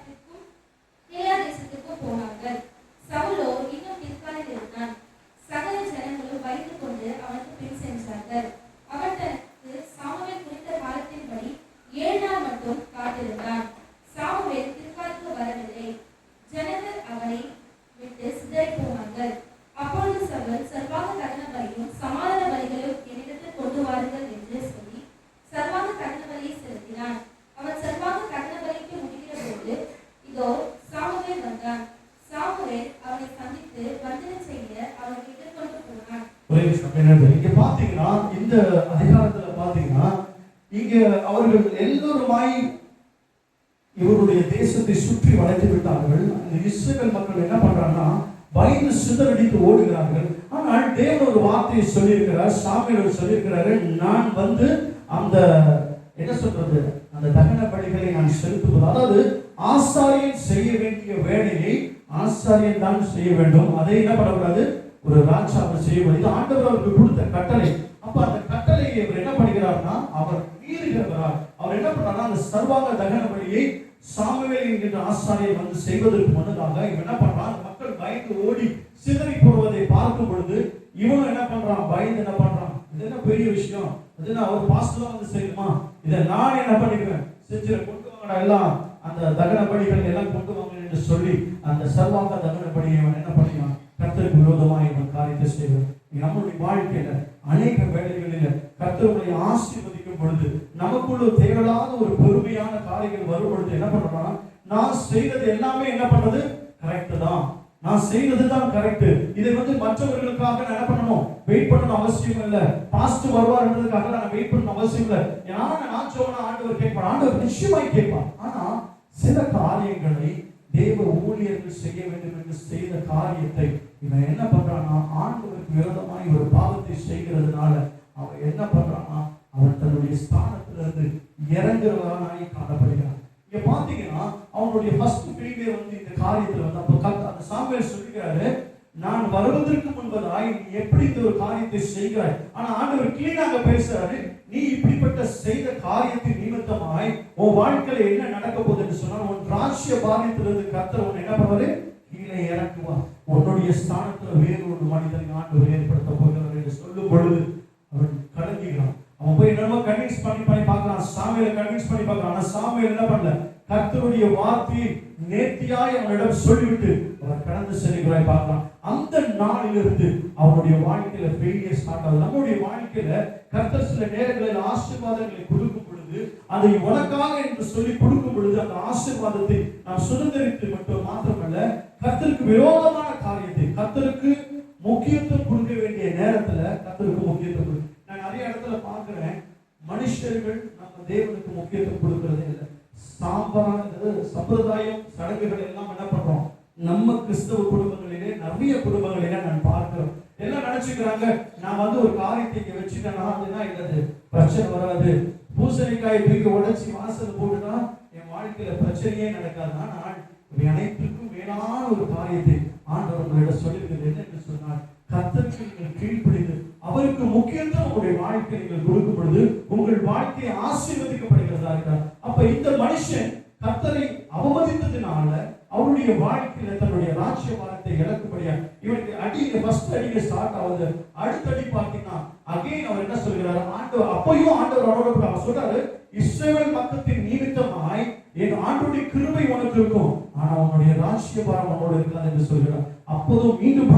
தேசத்துக்கும் போனார்கள். சவுலோ இன்னும் கில்காலில் இருந்தான். சகல ஜனங்களும் பயந்து கொண்டு அவனுக்கு பின் சென்றார்கள். அவன் தனக்கு சாமுவேல் குறித்த காலத்தின்படி 7 நாள் மட்டும் காத்திருந்தான். சாமுவேல் கில்காலுக்கு வரவில்லை. ஜனங்கள் அவனை விட்டு சிதறி போனார்கள். அப்பொழுது சவுல் சர்வாங்க தகன பலியும் சமாதான பலிகளையும் என்னிடத்தில் கொண்டு வாருங்கள் என்று சொல்லி சர்வாங்க தகன பலியை செலுத்தினான். அவன் சர்வாங்க தகன பலிக்கு முடிகிற போது இதோ சாமுவேல் வந்தான். சாமுவேல் அவனை சந்தித்து வந்தனம் செய்ய அவனை எதிர்கொண்டு போனான்.
இங்க பாத்தீங்கன்னா இந்த அதிகாரத்துல பாத்தீங்கன்னா இங்க அவர்கள் எல்லோருமாய் இவருடைய தேசத்தை சுற்றி வளைத்து விட்டார்கள். அந்த இஸ்ரவேல் மக்கள் என்ன பண்றாங்கன்னா பயந்து சிதறடித்து ஓடுகிறார்கள். ஆனால் தேவன் ஒரு வார்த்தையை சொல்லியிருக்கிறார். சாமுவேல் சொல்லியிருக்கிறாரு, நான் வந்து அந்த என்ன சொல்றது, அந்த தகன பலிகளை நான் செலுத்துவது, அதாவது ஆசாரியன் செய்ய வேண்டிய வேலையை ஆசாரியன் தான் செய்ய வேண்டும். அதை என்ன பண்ணக்கூடாது, ஒரு ராஜா அவர் செய்வது. இது ஆண்டவர் அவருக்கு கொடுத்த கட்டளை. அப்ப அந்த கட்டளையை அவர் என்ன பண்ணுகிறார்னா அவர் மீறுகிறார். அவர் என்ன பண்றாருன்னா அந்த சர்வாங்க தகன பலியை சாமுவேல் என்கின்ற ஆசாரியர் வந்து செய்வதற்கு முன்னதாக இவன் என்ன பண்றான், மக்கள் பயந்து ஓடி சிதறி போடுவதை பார்க்கும் பொழுது இவனும் என்ன பண்றான், பயந்து என்ன பண்றான், இது என்ன பெரிய விஷயம், அது என்ன அவர் பாஸ்டர் வந்து செய்யுமா, இதை நான் என்ன பண்ணிக்குவேன், செஞ்சு கொண்டு வாங்கடா எல்லாம் அந்த தகன பலிகள் எல்லாம் கொண்டு வாங்க என்று சொல்லி அந்த சர்வாங்க தகன பலியை இவன் என்ன பண்ணினான், கர்த்தருக்கு விரோதமாக இவன் காரியத்தை செய்வான். நம்முடைய வாழ்க்கையில அநேக வேலைகளில் கர்த்தருடைய ஆசீர்வதிக்கும் பொழுது நமக்குள்ள தேவையில்லாத ஒரு பெருமையான காரியங்கள் வரும் பொழுது என்ன பண்றோம்னா, நான் செய்தது எல்லாமே என்ன பண்றது கரெக்ட் தான், நான் செய்தது தான் கரெக்ட், இதை வந்து மற்றவர்களுக்காக நான் என்ன பண்ணணும், வெயிட் பண்ணணும் அவசியம் இல்லை, பாஸ்ட் வருவார்ன்றதுக்காக நான் வெயிட் பண்ணணும் அவசியம் இல்லை. நான் சொன்னா ஆண்டவர் கேட்பான், ஆண்டவர் நிச்சயமாய் கேட்பான். ஆனா சில காரியங்களை தேவ ஊழியர்கள் செய்ய வேண்டும் என்று செய்த காரியத்தை இவன் என்ன பண்றான்னா ஆண்டவருக்கு விரோதமாய் ஒரு பாவத்தை செய்கிறதுனால அவன் என்ன பண்றான்னா அவன் தன்னுடைய ஸ்தானத்திலிருந்து இறங்குறவனாய் காணப்படுகிறான். இங்க பாத்தீங்கன்னா அவனுடைய ஃபர்ஸ்ட் ஃபெயிலியர் வந்து இந்த காரியத்துல வந்து அப்ப அந்த சாமுவேல் சொல்லிக்கிறாரு, நான் வருவதற்கு முன்பதாய் நீ எப்படி இந்த ஒரு காரியத்தை செய்கிறாய். ஆனா ஆண்டவர் கிளீனாக பேசுறாரு, நீ இப்படிப்பட்ட செய்த காரியத்தின் நிமித்தமாய் உன் வாழ்க்கையில என்ன நடக்க போகுது என்று சொன்னால், உன் ராஜ்ய பாரியத்திலிருந்து கர்த்தர் உன்னை என்ன பண்ணுவாரு, கீழே இறக்குவார். உன்னுடைய ஸ்தானத்துல வேறு ஒரு மனிதனை ஆண்டவர் ஏற்படுத்த போகிறார் என்று சொல்லும் பொழுது அவன் கலங்குகிறான். அவன் போய் என்னமோ கன்வின்ஸ் பண்ணி பார்க்கறான், சாமுவேலை கன்வின்ஸ் பண்ணி பார்க்கறான். ஆனா சாமுவேல் என்ன பண்ணல, கர்த்தருடைய வார்த்தையை நேர்த்தியாய் அவனிடம் சொல்லிவிட்டு அவர் கடந்து செல்கிறாய் பார்க்கலாம். அந்த நாளிலிருந்து அவனுடைய வாழ்க்கையில ஃபெயிலியர் ஸ்டார்ட் ஆகுது. நம்முடைய வாழ்க்கையில கர்த்தர் சில நேரங்களில் ஆசீர்வாதங்களை கொடுக்கும் பொழுது, அதை உனக்காக என்று சொல்லி கொடுக்கும் பொழுது, அந்த ஆசீர்வாதத்தை நாம் சுதந்திரித்து மட்டும் மாத்திரமல்ல, கர்த்தருக்கு விரோதமான காரியத்தை, கர்த்தருக்கு முக்கியத்துவம் கொடுக்க வேண்டிய நேரத்துல கர்த்தருக்கு முக்கியத்துவம் கொடுக்கும். நான் நிறைய இடத்துல பார்க்கிறேன், மனுஷர்கள் நம்ம தேவனுக்கு முக்கியத்துவம் கொடுக்கறதே இல்லை. சம்பிரதாயம் சடங்குகள் எல்லாம் என்ன பண்றோம், நம்ம கிறிஸ்தவ குடும்பங்களிலே நிறைய குடும்பங்களிலே நான் பார்க்கிறோம். எல்லாம் நினைச்சுக்கிறாங்க, நான் ஒரு காரியத்தை இங்க வச்சுட்டேன்னா அதுதான் இல்லது பிரச்சனை வராது, பூசணிக்காய் தூக்கி உடைச்சி வாசல் போட்டுனா என் வாழ்க்கையில பிரச்சனையே நடக்காதுன்னா, நான் அனைத்திற்கும் மேலான ஒரு காரியத்தை ஆண்டவர் உங்களிடம் சொல்லியிருக்கிறது என்ன என்று சொன்னால், கர்த்தருக்கு நீங்கள் கீழ்ப்படிந்து அவருக்கு முக்கியத்துவம் உங்களுடைய வாழ்க்கை நீங்கள் கொடுக்கும் பொழுது உங்கள் வாழ்க்கை ஆசீர்வதிக்கப்படுகிறதா இருக்கிறார். அப்ப இந்த மனுஷன் கர்த்தரை அவமதித்ததினால அவருடைய வாழ்க்கையில தன்னுடைய ராஜ்யபாரத்தை இழக்கும்படியா இவனுக்கு அடி ஃபர்ஸ்ட் அடியில ஸ்டார்ட் ஆகுது. அடுத்த அடி பார்த்தீங்கன்னா அகைன் அவர் என்ன சொல்கிறாரு, ஆண்டவர் அப்பயும் ஆண்டவர் அவரோட அவர் சொல்றாரு, இஸ்ரவேல் மக்கத்தின் நிமித்தமாய் என் ஆண்டவருடைய கிருபை உனக்கு இருக்கும், ஆனா அவனுடைய ராஜ்யபாரம் அவனோட இருக்காது என்று சொல்கிறார். அப்போதும் மீண்டும்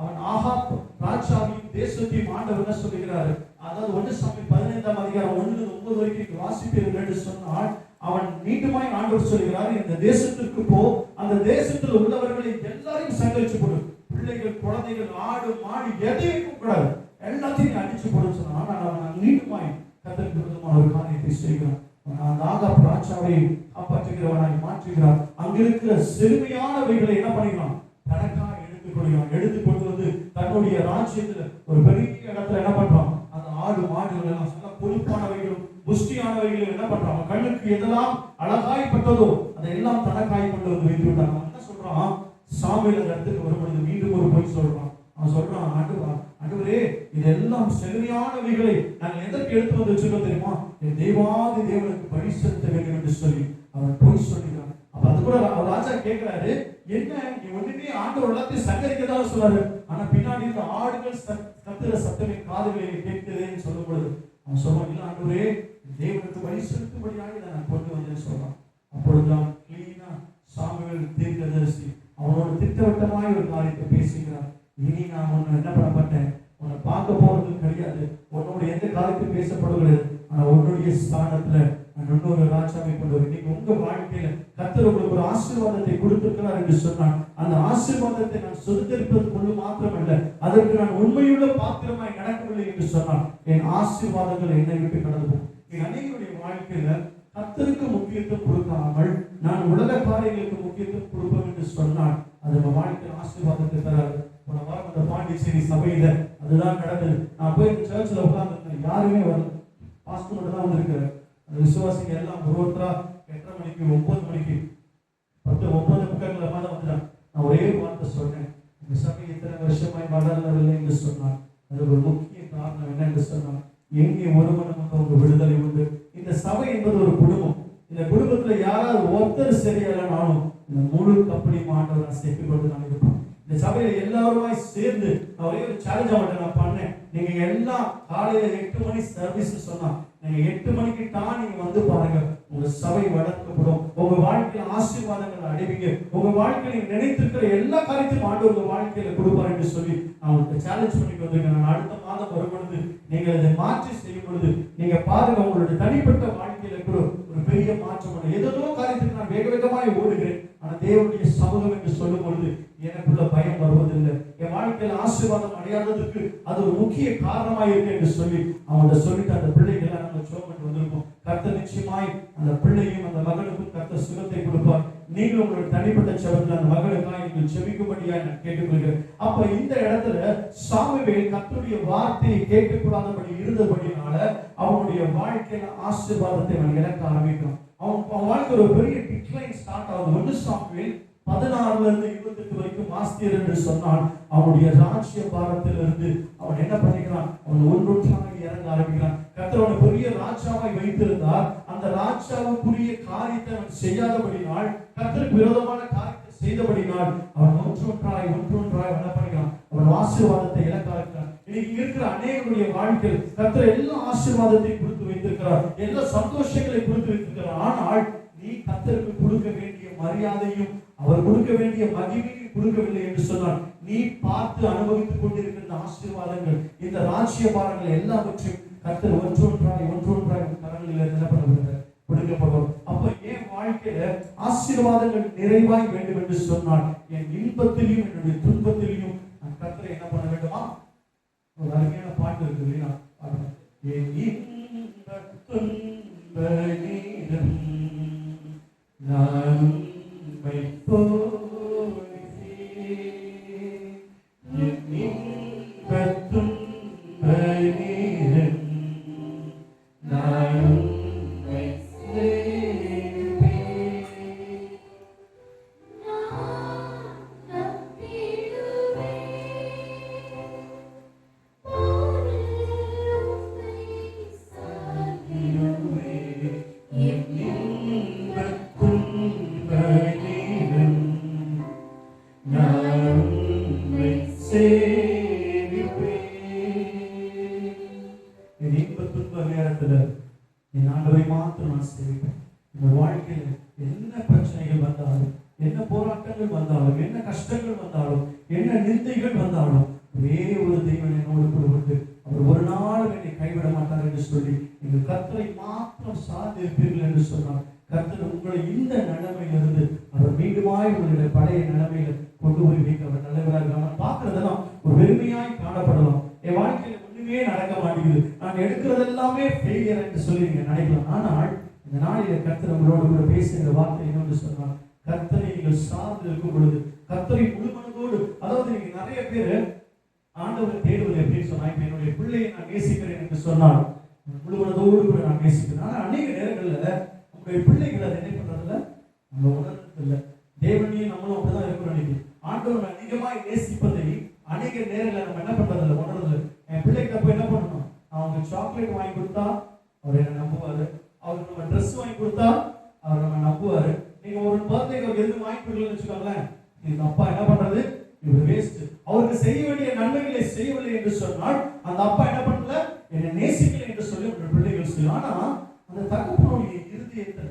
அவன் ஆகாப் ராஜாவின் தேசத்தையும் ஆண்டவர் என்ன சொல்கிறாரு, அதாவது 1 சாமுவேல் 15ஆம் அதிகாரம் 1-9 வரைக்கும் வாசிப்பீர்கள் என்று சொன்னால், அவன் மீண்டுமாய் ஆண்டவர் சொல்கிறார், இந்த தேசத்திற்கு போ, அந்த தேசத்தில் உள்ளவர்களை எல்லாரையும் சங்கரிச்சு போடு, பிள்ளைகள் குழந்தைகள் ஆடு மாடு எதையும் கூடாது, எல்லாத்தையும் அடிச்சு போடுன்னு சொன்னான். ஆனால் அவன் மீண்டுமாய் கர்த்தருக்கு விரோதமான ஒரு காரியத்தை செய்கிறான். அந்த ஆகாப் ராஜாவை காப்பாற்றுகிறவனாய் மாற்றுகிறார். அங்க இருக்கிற செழுமையானவைகளை என்ன பண்ணிக்கலாம், தனக்காக எடுத்துக் கொண்டு வந்து தன்னுடைய ராஜ்யத்துல ஒரு பெரிய இடத்துல என்ன பண்றான், அந்த ஆடு மாடுகள் எல்லாம் சொல்ல கொழுப்பானவைகளும் புஷ்டியானவைகளும் என்ன பண்றான், கண்ணுக்கு எதெல்லாம் அழகாய்ப்பட்டதோ அதையெல்லாம் தனக்காய் கொண்டு வந்து வைத்து விட்டான். அவன் என்ன சொல்றான், சாமுவேல் அந்த இடத்துக்கு வரும்பொழுது மீண்டும் ஒரு பொய் சொல்றான். அவன் சொல்றான், ஆண்டவரே இதெல்லாம் செழுமையானவைகளை நாங்கள் எதற்கு எடுத்து வந்து வச்சிருக்கோம் தெரியுமா, என் தேவாதி தேவனுக்கு பலி செலுத்த வேண்டும் என்று சொல்லி அவன் பொய் சொல்லுகிறான். அப்ப அது கூட ராஜா கேட்கிறாரு, என்ன நீ ஒண்ணுமே ஆண்டவர் எல்லாத்தையும் சங்கரிக்கதான் சொல்றாரு, ஆனா பின்னாடி இருந்த ஆடுகள் கத்துற சத்தமே காதுகளில் கேட்கிறேன்னு சொல்லும் பொழுது அவன் சொல்றான், இல்ல ஆண்டவரே தேவனுக்கு பலி செலுத்தும்படியாக நான் கொண்டு வந்தேன்னு சொல்றான். அப்பொழுதுதான் கிளீனா சாமுவேல் தீர்க்கதரிசி அவனோட திட்டவட்டமாய் ஒரு காரியத்தை பேசுகிறார். இனி நான் உன்னை என்ன பண்ண மாட்டேன், உன்னை பார்க்க போறது கிடையாது, உன்னோட எந்த காரியத்தையும் பேசப்படுகிறது, ஆனா உன்னுடைய ஸ்தானத்துல நான் இன்னொரு ராஜாவை கொண்டு வரும். இன்னைக்கு உங்க வாழ்க்கையில கர்த்தர் உங்களுக்கு ஒரு ஆசீர்வாதத்தை கொடுத்திருக்கிறார் என்று சொன்னால், அந்த ஆசீர்வாதத்தை நான் சுதந்திரிப்பதற்குள்ள மாத்திரமல்ல, அதற்கு நான் உண்மையுள்ள பாத்திரமாய் நடக்கவில்லை என்று சொன்னால் என் ஆசீர்வாதங்கள் என்னை விட்டு கடந்து போகும். அநேகருடைய வாழ்க்கையில கர்த்தருக்கு முக்கியத்துவம் கொடுக்காமல் நான் உலக காரியங்களுக்கு முக்கியத்துவம் கொடுப்போம் என்று சொன்னால் அது நம்ம வாழ்க்கையில் ஆசீர்வாதத்தை தராது. போன வாரம் அந்த பாண்டிச்சேரி சபையில அதுதான் நடந்தது. நான் போய் சர்ச்சில் உட்கார்ந்து யாருமே வரல, பாஸ்டர் மட்டும் தான் வந்திருக்காரு. அந்த விசுவாசிங்க எல்லாம் ஒருத்தரா 8:30 மணிக்கு 9 மணிக்கு 9:30 மாதிரி வந்துட்டான். நான் ஒரே வார்த்தை சொன்னேன், இந்த சபை இத்தனை வருஷமாய் வளரவில்லை என்று சொன்னார். அது ஒரு முக்கிய காரணம் என்ன என்று சொன்னார், எங்கே ஒருவனுக்கு உங்க விடுதலை உண்டு. இந்த சபை என்பது ஒரு குடும்பம். இந்த குடும்பத்துல யாராவது ஒருத்தர் சரியானாலும் இந்த முழு கம்பெனி ஆண்டவர் நான் சேர்த்து கொண்டு நான் இருப்பேன். இந்த சபையில எல்லாருமாய் சேர்ந்து நான் ஒரே ஒரு சேலஞ்ச் அவர்கிட்ட நான் பண்ணேன், நீங்க எல்லாம் காலையில 8 மணி சர்வீஸ் சொன்னா நீங்க 8 மணிக்கு தான் நீங்க வந்து பாருங்க, உங்க சபை வளர்க்கப்படும், உங்க வாழ்க்கையில ஆசீர்வாதங்கள் அடைவீங்க, உங்க வாழ்க்கையில நினைத்திருக்கிற எல்லா காரியத்தையும் ஆண்டவர் உங்க வாழ்க்கையில கொடுப்பார் என்று சொல்லி அவங்களுக்கு சேலஞ்ச் பண்ணிட்டு வந்திருக்கேன். நான் அடுத்த மாதம் வரும் பொழுது நீங்க இதை மாற்றி செய்யும் பொழுது நீங்க பாருங்க, உங்களுடைய தனிப்பட்ட வாழ்க்கையில கூட ஒரு பெரிய மாற்றம் வரும். ஏதோ காரியத்துக்கு நான் வேக வேகமாய் ஓடுகிறேன், ஆனா தேவனுடைய சமூகம் என்று சொல்லும் பொழுது எனக்குள்ள பயம் வருவதில்லை. என் வாழ்க்கையில ஆசீர்வாதம் அடையாததுக்கு அது ஒரு முக்கிய காரணமாக இருக்கு என்று சொல்லி அவங்கள்ட்ட சொல்லிட்டு அந்த பிள்ளைகள் நம்ம சோமட்டு வந்திருக்கோம். கர்த்தர் நிச்சயமாய் அந்த பிள்ளையும் அந்த மகனுக்கும் கர்த்தர் சுகத்தை கொடுப்பார். நீங்கள் உங்களுடைய தனிப்பட்ட செவத்தில் அந்த மகளுக்காக நீங்கள் செபிக்கும்படியா நான் கேட்டுக்கொள்கிறேன். அப்ப இந்த இடத்துல சாமுவேல் கர்த்தருடைய வார்த்தையை கேட்கக்கூடாதபடி இருந்தபடினால அவனுடைய வாழ்க்கையில ஆசீர்வாதத்தை அவன் இழக்க ஆரம்பிக்கும். அவன் வாழ்க்கை ஒரு பெரிய டிக்ளைன் ஸ்டார்ட் ஆகுது. 1 சாமுவேல் 16-28 வரைக்கும் வாசித்தீர் என்று சொன்னால் அவனுடைய ராஜ்ய பாரத்திலிருந்து அவன் என்ன பண்ணிக்கிறான், அவன் ஒன்றொன்றாக இறங்க ஆரம்பிக்கிறான். கர்த்தர் அவனை பெரிய ராஜாவாய் வைத்திருந்தார். அந்த ராஜாவுக்குரிய காரியத்தை அவன் செய்யாதபடினால், கர்த்தருக்கு விரோதமான காரியத்தை செய்தபடினால் அவன் ஒன்றொன்றாய் வளப்படுகிறான். அவன் ஆசீர்வாதத்தை இழக்காகிறான். இன்னைக்கு இருக்கிற அநேகருடைய வாழ்க்கையில் கர்த்தர் எல்லா ஆசீர்வாதத்தையும் கொடுத்து வைத்திருக்கிறார், எல்லா சந்தோஷங்களை கொடுத்து வைத்திருக்கிறார். ஆனால் நீ கர்த்தருக்கு கொடுக்க வேண்டிய மரியாதையும் அவர் கொடுக்க வேண்டிய மகிமையும் கொடுக்கவில்லை என்று சொன்னால், நீ பார்த்து அனுபவித்துக் கொண்டிருக்கிற ஆசீர்வாதங்கள், இந்த ராஜ்யபாரங்கள் எல்லாவற்றையும் கர்த்தர் ஒன்றொன்றாய் கரங்களில் என்ன பண்ணுகிறார், கொடுக்கப்படும். அப்ப என் வாழ்க்கையில ஆசீர்வாதங்கள் நிறைவாய் வேண்டும் என்று சொன்னால், என் இன்பத்திலையும் என்னுடைய துன்பத்திலையும் நான் கர்த்தரை என்ன பண்ண வேண்டுமா? ஒரு அருமையான பாட்டு இருக்கு இல்லையா? என் இன்ப துன்ப நேரம் நான் உம்மை போற்றுவேன். என் இன்ப துன்ப நேரம் நான் உம்மை சேவிப்பேன். என் ஆண்டவரை மாத்திரம் நான் சேவிப்பேன். இந்த வாழ்க்கையில் என்ன பிரச்சனைகள் வந்தாலும், என்ன போராட்டங்கள் வந்தாலும், என்ன கஷ்டங்கள் வந்தாலும், என்ன நிந்தைகள் வந்தாலும், ஒரே ஒரு தெய்வன் என்னோடு கூட வந்து அவர் ஒரு நாள் என்னை கைவிட மாட்டார் என்று சொல்லி நீங்கள் கர்த்தரை மாத்திரம் சார்ந்து இருப்பீர்கள் என்று சொன்னார். கர்த்தர் உங்களை இந்த நிலைமையிலிருந்து அவர் மீண்டுமாய் உங்களுடைய பழைய நிலைமையில கொண்டு போய் வைக்க அவர் நல்லவராக. நான் பார்க்கறதெல்லாம் ஒரு வெறுமையாய் காணப்படலாம். என் வாழ்க்கையில ஒண்ணுமே நடக்க மாட்டேங்குது, நான் எடுக்கிறது எல்லாமே ஃபெயிலியர் என்று சொல்லி நீங்க நினைக்கலாம். ஆனால் இந்த நாளில கர்த்தர் உங்களோடு கூட பேசுகிற வார்த்தை என்னன்னு சொன்னால், கர்த்தரை நீங்கள் சார்ந்து இருக்கும் பொழுது, கர்த்தரை முழுமனதோடு, அதாவது நீங்க நிறைய பேர் ஆண்டவரை தேடுவது எப்படின்னு சொன்னா, இப்ப என்னுடைய பிள்ளையை நான் நேசிக்கிறேன் என்று சொன்னால் முழுமனதோடு கூட நான் நேசிக்கிறேன். ஆனா அநேக நேரங்கள்ல நம்முடைய பிள்ளைகளை அதை என்ன பண்றதில்ல, நம்ம உணர்றது இல்லை. தேவனையும் நம்மளும் அப்படிதான் இருக்கிறோம். இன்னைக்கு ஆண்டவரை அதிகமாய் நேசிப்பதை அநேக நேரங்களில் நம்ம என்ன பண்றதில்ல, உணர்றது. என் பிள்ளைக்கு அப்ப என்ன பண்ணணும், அவங்க சாக்லேட் வாங்கி கொடுத்தா அவர் என்ன நம்புவாரு, அவருக்கு நம்ம ட்ரெஸ் வாங்கி கொடுத்தா அவர் நம்ம நம்புவாரு. நீங்க ஒரு பர்த்டேக்கு அவர் எதுவும் வாங்கி கொடுக்கலன்னு வச்சுக்கோங்களேன், எங்க அப்பா என்ன பண்றது, இவர் வேஸ்ட், அவருக்கு செய்ய வேண்டிய நன்மைகளை செய்யவில்லை என்று சொன்னால் அந்த அப்பா என்ன பண்ணல, என்னை நேசிக்கலை என்று சொல்லி உங்க பிள்ளைகள் சொல்லும். ஆனா அந்த தகப்பனுடைய இருதயத்துல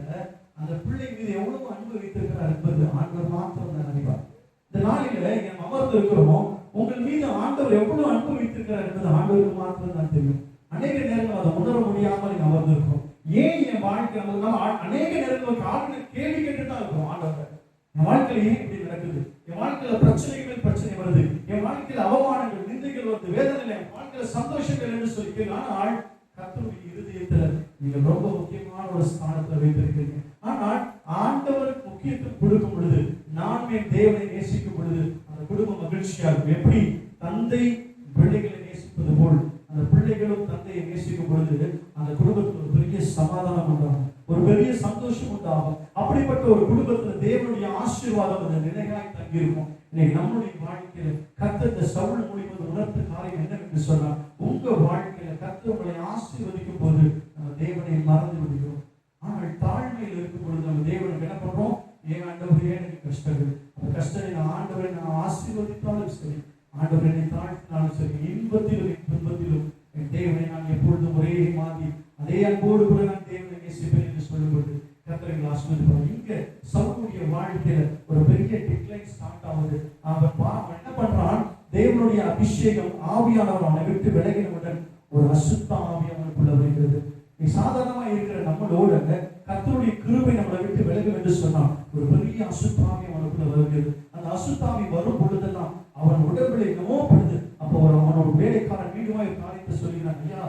அந்த பிள்ளை மீது எவ்வளவு அன்பு வைத்திருக்கிறார் என்பது ஆண்டவர் மாத்திரம் தான் அறிவார். இந்த நாளில என் அமர்ந்து இருக்கிறோமோ, உங்கள் மீது ஆண்டவர் எவ்வளவு அன்பு வைத்திருக்கிறார் என்பது ஆண்டவருக்கு மாத்திரம் தான் தெரியும். அநேக நேரங்கள் அதை உணர முடியாமல் நீங்க அமர்ந்திருக்கோம். ஏன் என் வாழ்க்கை அநேக நேரங்களுக்கு ஆளுநர் கேள்வி கேட்டு தான் இருக்கிறோம். ஆண்டவர் என் வாழ்க்கையில ஏன் இப்படி நடக்குது, என் வாழ்க்கையில பிரச்சனைகள் பிரச்சனை வருது, என் வாழ்க்கையில அவமானங்கள் நிந்தைகள் வருது, வேதனை, என் வாழ்க்கையில சந்தோஷங்கள் என்று சொல்லி. ஆனால் கர்த்தருடைய இருதயத்துல நீங்கள் ரொம்ப முக்கியமான ஒரு ஸ்தானத்துல வைத்திருக்கீங்க. ஆனால் ஆண்டவருக்கு முக்கியத்துவம் கொடுக்கும் பொழுது, நான் என் தேவனை நேசிக்கும் பொழுது அந்த குடும்ப மகிழ்ச்சியாகும். எப்படி தந்தை பிள்ளைகளை நேசிப்பது போல் அந்த பிள்ளைகளும் தந்தையை நேசிக்கும் பொழுது அந்த குடும்பத்தில் ஒரு பெரிய சமாதானம் உண்டாகும், ஒரு பெரிய சந்தோஷம் உண்டாகும். அப்படிப்பட்ட ஒரு குடும்பத்துல தேவனுடைய ஆசீர்வாதம் அந்த நிலையாய் தங்கி இருக்கும். இன்னைக்கு நம்முடைய வாழ்க்கையில கர்த்தர் சவுல் மூலியமாக உணர்த்த காரியம் என்னவென்று சொன்னால், உங்க வாழ்க்கையில கர்த்தர் உங்களை ஆசீர்வதிக்கும் போது நம்ம தேவனை மறந்து விடுகிறோம். ஆனால் தாழ்மையில் இருக்கும் பொழுது நம்ம தேவனுக்கு என்ன பண்றோம், ஏன் ஆண்டவரே எனக்கு கஷ்டங்கள், அந்த கஷ்டத்தை நான் ஆண்டவரை நான் ஆசீர்வதித்தாலும் சரி, ஆண்டவரை என்னை தாழ்த்தினாலும் சரி, இன்பத்திலும் துன்பத்திலும் என் தேவனை நான் எப்பொழுதும் ஒரே மாதிரி அதே அன்போடு கூட நான் தேவனை நேசிப்பேன் என்று சொல்லும்போது கர்த்தரை ஆசீர்வதிப்பார். இங்க சவுலுடைய வாழ்க்கையில ஒரு பெரிய டிக்ளைன் ஸ்டார்ட் ஆகுது. அவன் என்ன பண்றான், தேவனுடைய அபிஷேகம் ஆவியானவர் அவனை விட்டு விலகினவுடன் ஒரு அசுத்த ஆவி அவனுக்குள்ள வருகிறது. நீ சாதாரணமா இருக்கிற நம்மளோட கர்த்தருடைய கிருபை நம்மளை விட்டு விலகும் என்று சொன்னா ஒரு பெரிய அசுத்தாவி அவனுக்குள்ள வருகிறது. அந்த அசுத்தாவி வரும் பொழுதெல்லாம் அவன் உடம்புல என்னமோ படுது. அப்போ அவனோட வேலைக்காரன் மீண்டுமா ஒரு காரியத்தை சொல்லினான், ஐயா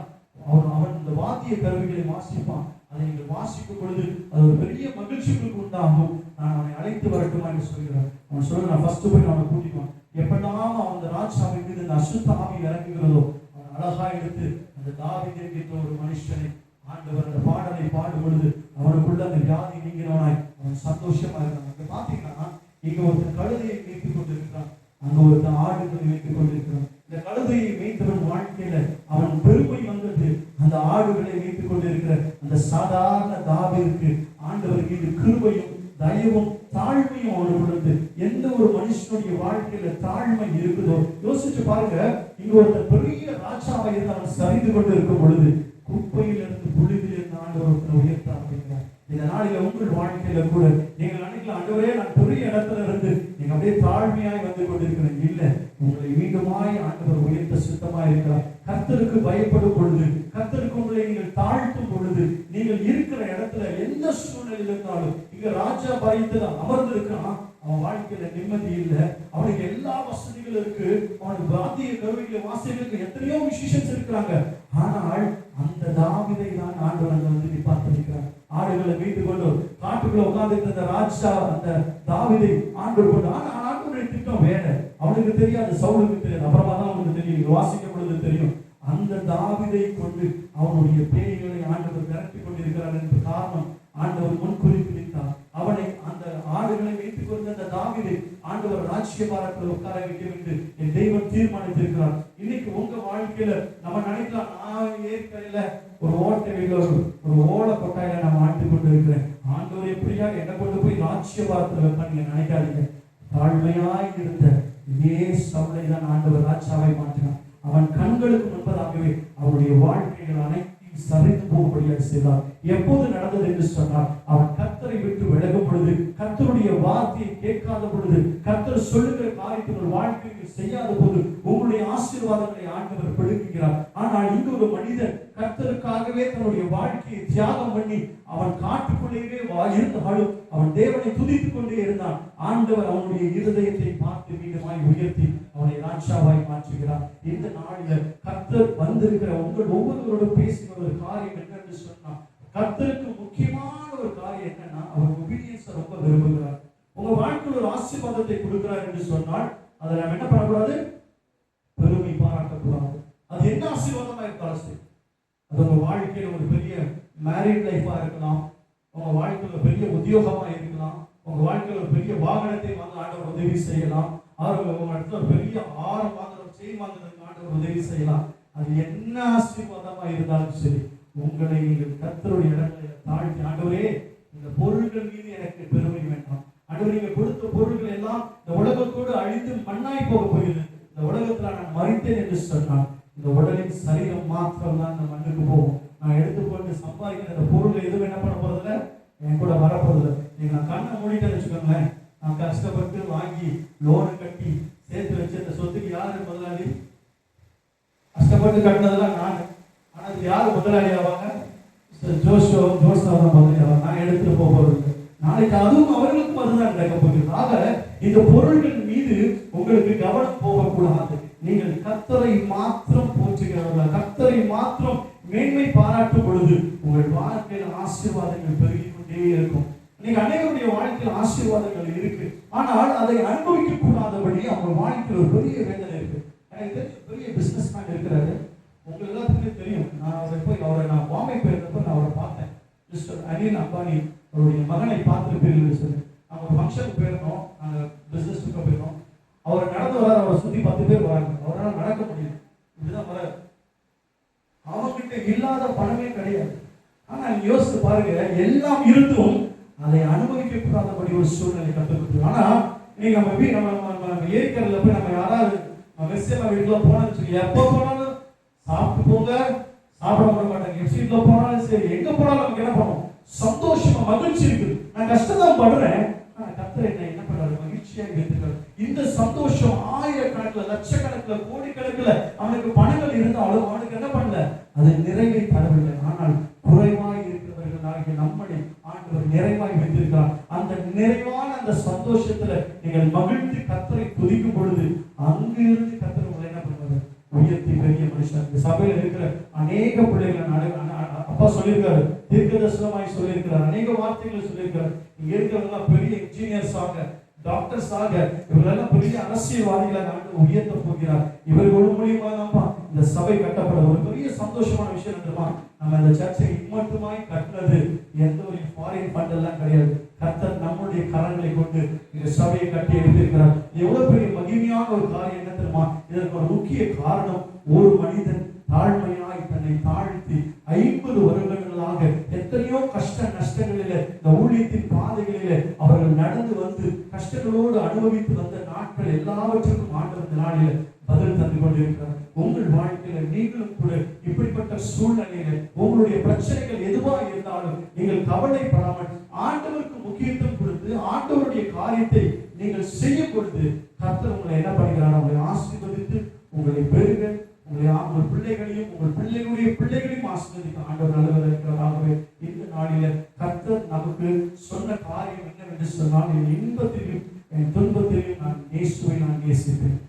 அவன் இந்த வாத்திய கருவிகளை வாசிப்பான், அதை நீங்கள் வாசிக்கும் பொழுது அது ஒரு பெரிய மகிழ்ச்சிகளுக்கு உண்டாகும், நான் அவனை அழைத்து வரட்டுமா என்று சொல்கிறான். அவன் சொல்ல, நான் ஃபர்ஸ்ட் போய் அவனை கூட்டிக்குவான். எப்பெல்லாம் அவன் அந்த ராஜாவின் மீது இந்த அசுத்த ஆவி இறங்குகிறதோ அவன் அழகா எடுத்து அந்த தாவீது என்கிற ஒரு மனுஷனை ஆண்டவர் அந்த பாடலை பாடும் பொழுது அவனுக்குள்ள அந்த வியாதி நீங்கினவனாய் அவன் சந்தோஷமா இருந்தான். அங்க பாத்தீங்கன்னா இங்க ஒருத்தன் கழுதையை மேய்த்துக் கொண்டிருக்கிறான், அங்க ஒருத்தன் ஆடுகளை மேய்த்துக் கொண்டிருக்கிறான். இந்த கழுதையை மேய்த்தவன் வாழ்க்கையில அவன் பெருமை வந்தது. அந்த ஆடுகளை மேய்த்துக் கொண்டிருக்கிற அந்த சாதாரண தாவீதுக்கு ஆண்டவர் மீது கிருபையும் தயவும் தாழ்மையும் அவனுக்கு கொடுத்து எந்த வாழ்க்கையில தாழ்மை இருக்குதோ யோசிச்சு பாருங்க. இங்க ஒரு பெரிய ராஜாவை இருந்து அவன் சரிந்து கொண்டு இருக்கும் பொழுது குப்பையிலிருந்து புழுதிலிருந்து ஆண்டவர் உயர்த்த ஆரம்பிக்கிறார். இந்த நாளில உங்கள் வாழ்க்கையில கூட நீங்கள் நினைக்கலாம், ஆண்டவரே நான் பெரிய இடத்துல இருந்து நீங்க அப்படியே தாழ்மையாய் வந்து கொண்டிருக்கிறேன். இல்ல, உங்களை மீண்டுமாய் ஆண்டவர் உயர்த்த சுத்தமா இருக்கிறார். கர்த்தருக்கு பயப்படும் பொழுது, கர்த்தருக்கு உங்களை நீங்கள் தாழ்த்தும் பொழுது, நீங்கள் இருக்கிற இடத்துல எந்த சூழ்நிலையில் இருந்தாலும், இங்க ராஜா பயத்துல அமர்ந்திருக்கான், அவன் வாழ்க்கையில நிம்மதி இல்லை, அவனுக்கு எல்லா வசதிகளும் இருக்கு, அவனுக்கு வாத்திய கருவிகளை வாசிகளுக்கு எத்தனையோ மியூசிஷியன்ஸ் இருக்கிறாங்க. ஆனால் அந்த தாவீதை தான் ஆண்டவர் அங்க வந்து நிப்பாட்டிருக்கிறார். ஆடுகளை மீட்டு கொண்டு காட்டுக்குள்ள உட்கார்ந்து இருந்த ராஜா அந்த தாவீதை ஆண்டவர் கொண்டு, ஆனால் ஆண்டவருடைய திட்டம் வேற. அவனுக்கு தெரியாது, சவுலுக்கு தெரியாது, அப்புறமா தான் அவனுக்கு தெரியும், வாசிக்கும் பொழுது தெரியும். அந்த தாவீதை கொண்டு அவனுடைய பேய்களை ஆண்டவர் விரட்டி கொண்டிருக்கிறார் என்ற காரணம் ஆண்டவர் முன்குறிப்பிட்டார். அவனை அந்த ஆடுகளை வைத்துக் கொண்டு அந்த தாவீதை ஆண்டவர் ராஜ்யபாரத்தில் உட்கார வைக்க வேண்டும் என் தெய்வம் தீர்மானித்திருக்கிறார். இன்னைக்கு உங்க வாழ்க்கையில நம்ம நினைக்கலாம், நான் ஏற்கனவே ஒரு ஓட்டையில ஒரு ஓலை கொட்டாயில நான் ஆண்டு கொண்டு இருக்கிறேன், ஆண்டவர் எப்படியா என்னை கொண்டு போய் ராஜ்யபாரத்தில் வைப்பா. நீங்க நினைக்காதீங்க. தாழ்மையாய் இருந்த இதே சவுலை தான் ஆண்டவர் ராஜாவை மாற்றினார். அவன் கண்களுக்கு முன்பதாகவே அவனுடைய வாழ்க்கைகள் அனைத்தையும் சரிந்து போகும்படியாக செய்தார். எப்போது நடந்தது என்று சொன்னால், அவன் கர்த்தரை விட்டு விலகும் பொழுது, கர்த்தருடைய வார்த்தையை கேட்காத பொழுது, கர்த்தர் சொல்லுகிற காரியங்கள் வாழ்க்கையில் செய்யாத போது உங்களுடைய ஆசீர்வாதங்களை ஆண்டவர் பிடுங்குகிறார். ஆனால் இங்கு ஒரு மனிதன் கர்த்தருக்காகவே தன்னுடைய வாழ்க்கையை தியாகம் பண்ணி அவன் காட்டுக்குள்ளேயே இருந்தாலும் அவன் தேவனை துதித்துக் கொண்டே இருந்தான். ஆண்டவர் அவனுடைய இருதயத்தை பார்த்து மீண்டுமாய் உயர்த்தி அவனை ராஜாவாய் மாற்றுகிறார். இந்த நாளில கர்த்தர் வந்திருக்கிற உங்கள் ஒவ்வொருவரோடும் பேசுகிற ஒரு காரியம் என்னன்னு சொன்னா, கர்த்தருக்கு முக்கியமான ஒரு காரியம் என்னன்னா, அவர் ஒபீடியன்ஸை ரொம்ப விரும்புகிறார். உங்க வாழ்க்கையில் ஒரு ஆசீர்வாதத்தை கொடுக்கிறார் என்று சொன்னால் அதை நாம் என்ன பண்ணக்கூடாது? பெருமை பாராட்டக்கூடாது. அது என்ன ஆசீர்வாதமா இருக்காலும் சரி, அது உங்க வாழ்க்கையில ஒரு பெரிய மேரிட் லைஃபா இருக்கலாம், உங்க வாழ்க்கையில பெரிய உத்தியோகமா இருக்கலாம், உங்க வாழ்க்கையில ஒரு பெரிய வாகனத்தை வாங்க ஆண்டவர் உதவி செய்யலாம், உங்க இடத்துல ஒரு பெரிய ஆரம் வாங்குற செயின் வாங்குறதுக்கு ஆண்டவர் உதவி செய்யலாம். அது என்ன ஆசீர்வாதமா இருந்தாலும் சரி, உங்களை நீங்கள் கர்த்தருடைய இடங்களை தாழ்த்தி, ஆண்டவரே இந்த பொருள்கள் மீது எனக்கு பெருமை வேண்டாம், ஆண்டவர் நீங்க கொடுத்த பொருள்கள் எல்லாம் இந்த உலகத்தோடு அழிந்து மண்ணாய் போக போகிறது, இந்த உலகத்துல நான் மறித்தேன் என்று சொன்னான், இந்த உடலின் சரீரம் மாத்திரம் தான் இந்த மண்ணுக்கு போகும். நான் எடுத்துக்கொண்டு சம்பாதிக்கிற இந்த பொருள் எதுவும் என்ன பண்ண போறதில்ல, என் கூட வரப்போறதில்லை. நீங்க நான் கண்ணை மூடிட்டேன்னு வச்சுக்கோங்களேன், நான் கஷ்டப்பட்டு வாங்கி லோனு கட்டி சேர்த்து வச்சு இந்த சொத்துக்கு யாரு முதலாளி? கஷ்டப்பட்டு கட்டினதெல்லாம் நான். ஆனா இது யாரு முதலாளி ஆவாங்க? ஜோஷா தான் முதலாளி ஆவாங்க. நான் எடுத்துட்டு போறது நாளைக்கு அதுவும் அவர்களுக்கும் அதுதான் நடக்க போகிறது. ஆக இந்த பொருள்கள் மீது உங்களுக்கு கவனம் போகக்கூடாது. நீங்கள் கர்த்தரை மாத்திரம் போற்றுகிறவர்களா, கர்த்தரை மாத்திரம் மேன்மை பாராட்டும் பொழுது உங்கள் வாழ்க்கையில் ஆசீர்வாதங்கள் பெருகிக் கொண்டே இருக்கும். நீங்க அனைவருடைய வாழ்க்கையில் ஆசீர்வாதங்கள் இருக்கு, ஆனால் அதை அனுபவிக்க கூடாதபடி அவங்க வாழ்க்கையில் ஒரு பெரிய வேதனை இருக்கு. எனக்கு தெரிஞ்ச பெரிய பிசினஸ் மேன் இருக்கிறாரு, உங்களுக்கு எல்லாத்துக்குமே தெரியும். அவரை நான் பாம்பே போயிருந்தப்ப நான் அவரை பார்த்தேன். மிஸ்டர் அனில் அம்பானி அவருடைய மகனை பார்த்துருப்பீர்கள் சொல்லி நாங்கள் ஒரு ஃபங்க்ஷனுக்கு போயிருந்தோம், நாங்கள் பிஸ்னஸுக்கு போயிருந்தோம். அவர் நடந்து வர, அவரை சுற்றி 10 பேர் வராங்க, அவரால் நடக்க முடியும், இப்படிதான் வர. அவங்ககிட்ட இல்லாத பணமே கிடையாது. ஆனா யோசித்து பாருங்க, எல்லாம் இருந்தும் அதை அனுபவிக்க கூடாதபடி ஒரு சூழ்நிலை கற்றுக்கிட்டு. ஆனா நீங்க நம்ம ஏரிக்கரில் போய் நம்ம யாராவது வெஸ்டர்ன் வீட்டுல போனோம்னு எப்போ போனாலும் சாப்பிட்டு போங்க, சாப்பிட விட மாட்டாங்க. எஃப்சில போனாலும் சரி, எங்க போனாலும் நமக்கு என்ன பண்ணுவோம்? சந்தோஷமா மகிழ்ச்சி இருக்குது. நான் கஷ்டம் படுறேன், ஆனா கர்த்தர் என்ன பண்றாரு? மகிழ்ச்சியாக இருக்கிறார். இந்த சந்தோஷம் ஆயிரக்கணக்கில், லட்சக்கணக்கில், கோடிக்கணக்கில் அவனுக்கு பணங்கள் இருந்தாலும் அவனுக்கு என்ன பண்ணல? அது நிறைவை தரவில்லை. ஆனால் குறைவாய் இருக்கிறவர்கள் நம்மளை ஆண்டவர் நிறைவாய் வைத்திருக்கிறார். அந்த நிறைவான அந்த சந்தோஷத்துல நீங்கள் மகிழ்ந்து கர்த்தரை துதிக்கும் பொழுது அங்கிருந்து கர்த்தர் உங்களை என்ன பண்ணுவாரு? உயர்த்தி பெரிய மனுஷன். சபையில இருக்கிற அநேக பிள்ளைகளை அப்பா சொல்லியிருக்காரு, தீர்க்கதரிசனமாய் சொல்லியிருக்கிறார், அநேக வார்த்தைகளை சொல்லியிருக்கிறார். இங்க இருக்கிறவங்க பெரிய இன்ஜினியர்ஸ் ஆக, டாக்டர்ஸ் ஆக, இவர்களெல்லாம் பெரிய அரசியல்வாதிகளாக ஆண்டு உயர்த்த போகிறார். இவர்கள் மூலியமாக இந்த சபை கட்டப்பட ஒரு பெரிய சந்தோஷமான விஷயம் என்னமா, நம்ம இந்த சர்ச்சை இம்மட்டுமாய் கட்டினது எந்த ஒரு ஃபாரின் ஃபண்ட் எல்லாம் கிடையாது. கர்த்தர் நம்முடைய கரங்களை கொண்டு இந்த சபையை கட்டி எடுத்திருக்கிறார். எவ்வளவு பெரிய மகிமையான ஒரு காரியம் என்ன தெரியுமா? இதற்கு ஒரு முக்கிய காரணம், ஒரு மனிதன் தாழ்மையாய் தன்னை தாழ்த்தி 50 வருடங்களாக எத்தனையோ கஷ்ட நஷ்டங்களிலே, இந்த ஊழியத்தின் பாதைகளிலே அவர்கள் நடந்து வந்து கஷ்டங்களோடு அனுபவித்து வந்த நாட்கள் எல்லாவற்றுக்கும் ஆண்டவர் இந்த நாளில் பதில் தந்து கொண்டிருக்கிறார். உங்கள் வாழ்க்கையில நீங்களும் கூட இப்படிப்பட்ட சூழ்நிலையில உங்களுடைய பிரச்சனைகள் எதுவா இருந்தாலும் நீங்கள் கவலைப்படாமல் ஆண்டவருக்கு முக்கியத்துவம் கொடுத்து ஆண்டவருடைய காரியத்தை நீங்கள் செய்யும் பொழுது கர்த்தர் உங்களை என்ன பண்ணுகிறார்? உங்களை ஆசீர்வதித்து உங்களை பெருக உங்கள் பிள்ளைகளையும் உங்கள் பிள்ளைகளுடைய பிள்ளைகளையும் ஆசீர்வதிக்க ஆண்டவர் நல்லவர் இருக்கிறாராகவே இந்த நாளில கர்த்தர் நமக்கு சொன்ன காரியம் என்னவென்று சொன்னால், என் இன்பத்திலும் என் துன்பத்திலும் நான் இயேசுவை நேசிப்பேன்.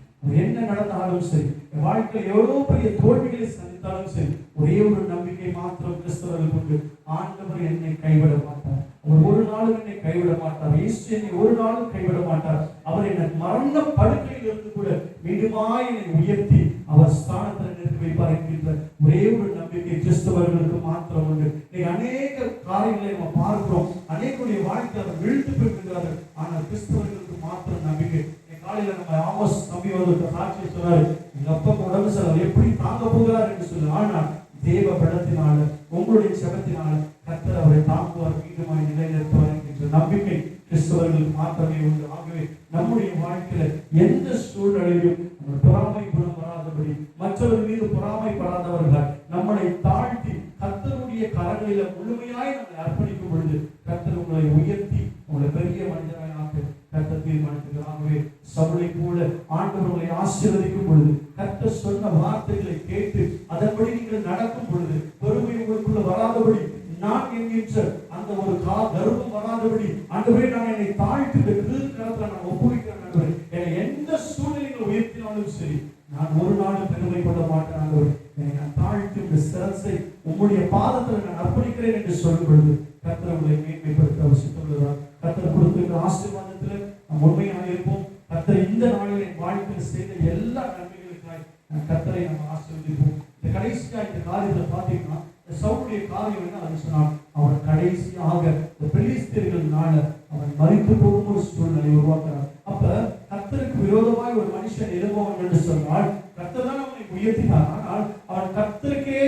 என்ன நடந்தாலும் சரி, என் வாழ்க்கையில் எவ்வளவு பெரிய தோல்விகளை சந்தித்தாலும் சரி, ஒரே ஒரு நம்பிக்கை மாத்திரம் கிறிஸ்தவர்களுக்கு உண்டு. ஆண்டவர் என்னை கைவிட மாட்டார். அவர் ஒரு நாளும் என்னை கைவிட மாட்டார். இயேசு என்னை ஒரு நாளும் கைவிட மாட்டார். அவர் என்னை மரண படுக்கையில் இருந்து கூட மீண்டுமாய் என்னை உயர்த்தி அவர் ஸ்தானத்தில் நிறுத்தி வைப்பார் என்கின்ற ஒரே ஒரு நம்பிக்கை கிறிஸ்தவர்களுக்கு மாத்திரம் உண்டு. அநேக காரியங்களை நம்ம பார்க்கிறோம், அநேகருடைய வாழ்க்கை அவர் வீழ்த்து போயிருக்கிறார்கள். ஆனால் கிறிஸ்தவர்களுக்கு மாத்திரம் நம்பிக்கை. காலையில நம்ம ஆமோஸ் தம்பி வந்து சாட்சி சொன்னாரு, எங்க அப்பா உடம்பு செலவு எப்படி தாங்க போகிறார் என்று சொல்லி. ஆனால் தேவ பலத்தினால உங்களுடைய செபத்தினால கர்த்தர் அவரை தாங்குவார், மீண்டுமாய் நிலைநிறுத்துவார் என்கின்ற நம்பிக்கை கிறிஸ்தவர்களுக்கு மாத்திரமே உண்டு. ஆகவே நம்முடைய வாழ்க்கையில எந்த சூழ்நிலையிலும் நம்ம பொறாமை குணம் வராதபடி, மற்றவர்கள் மீது பொறாமைப்படாதவர்கள் நம்மளை தாழ்த்தி கர்த்தருடைய கரங்களில முழுமையாய் நம்மை அர்ப்பணிக்கும் பொழுது கர்த்தர் உங்களை உயர்த்தி உங்களை பெரிய மனிதராய் ஆக்க கர்த்தர் தீர்மானிக்கிறார். ஆகவே சவுலை போல ஆண்டவர்களை ஆசீர்வதிக்கும் பொழுது கர்த்தர் சொன்ன வார்த்தைகளை கேட்டு அதன்படி நீங்கள் நடக்கும் பொழுது பொறுமை உங்களுக்குள்ள வராதபடி, நான் என்கின்ற அந்த ஒரு கர்வம் வராதபடி, ஆண்டவரே நான் என்னை தாழ்த்தி கரத்துல நான் ஒப்புவிக்கிறேன். ஆண்டவரே என்னை எந்த சூழ்நிலைகள் உயர்த்தினாலும் சரி, நான் ஒரு நாள் பெருமை கொள்ள மாட்டேன். ஆண்டவரே என்னை நான் தாழ்த்தி இந்த சிரசை உங்களுடைய பாதத்தில் நான் அர்ப்பணிக்கிறேன் என்று சொல்லும் பொழுது கர்த்தர் உங்களை மேன்மைப்படுத்த அவசியத்துள்ளதால் கர்த்தர் கொடுத்திருக்கிற ஆசீர்வாதத்தில் நாம் உண்மையாக இருப்போம். கர்த்தர் இந்த நாளில் என் வாழ்க்கையில் செய்த எல்லா நன்மைகளுக்காய் கர்த்தரை நம்ம ஆசீர்வதிப்போம். இந்த கடைசியா இந்த காரியத்தில் பார்த்தீங்கன்னா சவுலுடைய காரியம் என்ன அது சொன்னால், அவன் கடைசியாக இந்த பெலிஸ்தர்கள்னால அவன் மரித்து போகும் ஒரு சூழ்நிலை உருவாக்குறார். அப்ப கர்த்தருக்கு விரோதமாய் ஒரு மனுஷன் எழும்பவன் என்று சொன்னால் கர்த்தர் தான் அவனை உயர்த்தினார். ஆனால் அவன் கர்த்தருக்கே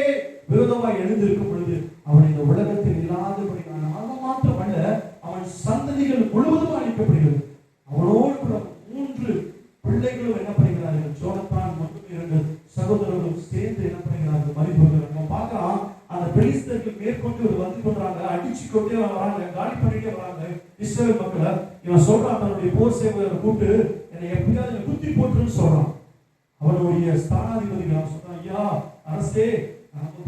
விரோதமாய் எழுந்திருக்கும் பொழுது அவன் இந்த உலகத்தில் இல்லாதபடி அவன் மாத்திரமல்ல, அவன் சந்ததிகள் முழுவதும் அழிக்கப்படுகிறது. அவனோடு கூட 3 பிள்ளைகளும் என்ன பண்ணுகிறார்கள்? ஜோனத்தான் மற்றும் 2 சகோதரர்களும் சேர்ந்து என்ன பண்ணுகிறார்கள்? மரித்து நம்ம பார்க்கலாம். அந்த பெலிஸ்தர்கள் மேற்கொண்டு வந்து கொண்டாங்க, அடிச்சு கொண்டே வராங்க, காலி பண்ணிட்டே வராங்க இஸ்ரவேல் மக்களை. இவன் சொல்றான், தன்னுடைய போர் சேவகரை கூப்பிட்டு என்னை எப்படியாவது குத்தி போட்டுன்னு சொல்றான். அவனுடைய ஸ்தானாதிபதிகள் அவன் சொல்றான், ஐயா அரசே,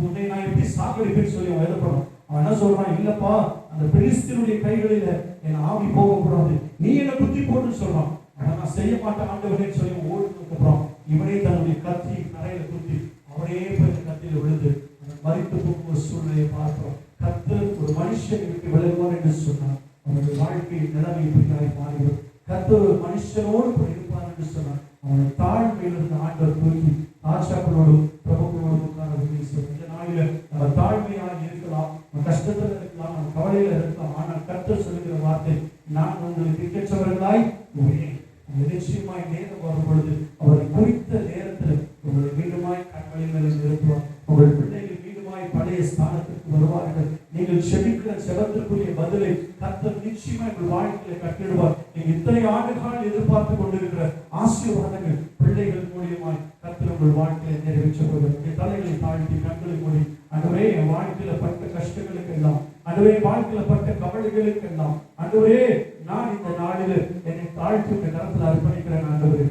உன்னை நான் எப்படி சாகடிப்பேன்னு சொல்லி அவன் எழுதப்படும். அவன் என்ன சொல்றான், இல்லப்பா அந்த பெலிஸ்தருடைய கைகளில என் ஆவி போகக்கூடாது, நீ என்ன குத்தி போட்டுன்னு சொல்றான். அவன் நான் செய்ய மாட்டேன் ஆண்டவரேன்னு சொல்லி ஓடுனதுக்கு அப்புறம் இவனே தன்னுடைய கத்தி நரையில குத்தி அவனே போய் கத்தியில விழுந்து மரித்து போகும் ஒரு சூழ்நிலையை பார்க்கிறோம். கர்த்தர் ஒரு மனுஷனை விட்டு விலகுவார் என்று சொன்னார், அவனுடைய வாழ்க்கையின் நிலைமை இப்படியாக மாறிவிடும். கர்த்தர் ஒரு மனுஷனோடு கூட இருப்பார் என்று சொன்னார், அவனை தாழ்மையிலிருந்து ஆண்டவர் தூக்கி ராஜாக்களோடும் பிரபுக்களோடும் உட்கார செய்வார். இந்த நாளில நம்ம தாழ்மையாக இருக்கலாம், நம்ம கஷ்டத்துல இருக்கலாம், நம்ம கவலையில இருக்கலாம். ஆனால் கர்த்தர் சொல்லுகிற வார்த்தை, நான் உங்களுக்கு திக்கற்றவர்களாய் நிச்சயமாய் நேரம் வரும் பொழுது அவரை குறித்த நேரத்தில் உங்களை மீண்டுமாய் கண்களில் நிறுத்துவார். உங்கள் பிள்ளைகள் மீண்டுமாய் பழைய ஸ்தானத்திற்கு வருவார்கள். நீங்கள் செபிக்கிற செபத்திற்குரிய பதிலை கர்த்தர் நிச்சயமாய் உங்கள் வாழ்க்கையை கட்டிடுவார். நீங்க இத்தனை ஆண்டுகால் எதிர்பார்த்து கொண்டிருக்கிற ஆசீர்வாதங்கள் பிள்ளைகள் மூலியமாய் கர்த்தர் உங்கள் வாழ்க்கையை நிறைவேற்றுவார்கள். தலைகளை தாழ்த்தி கண்களை மூடி, ஆண்டவரே என் வாழ்க்கையில பட்ட கஷ்டங்களுக்கு எல்லாம், ஆண்டவரே வாழ்க்கையில பட்ட கவலைகளுக்கு எல்லாம், ஆண்டவரே நான் இந்த நாளில் என்னை தாழ்த்தி இந்த கரத்தில் அர்ப்பணிக்கிறேன். ஆண்டவரே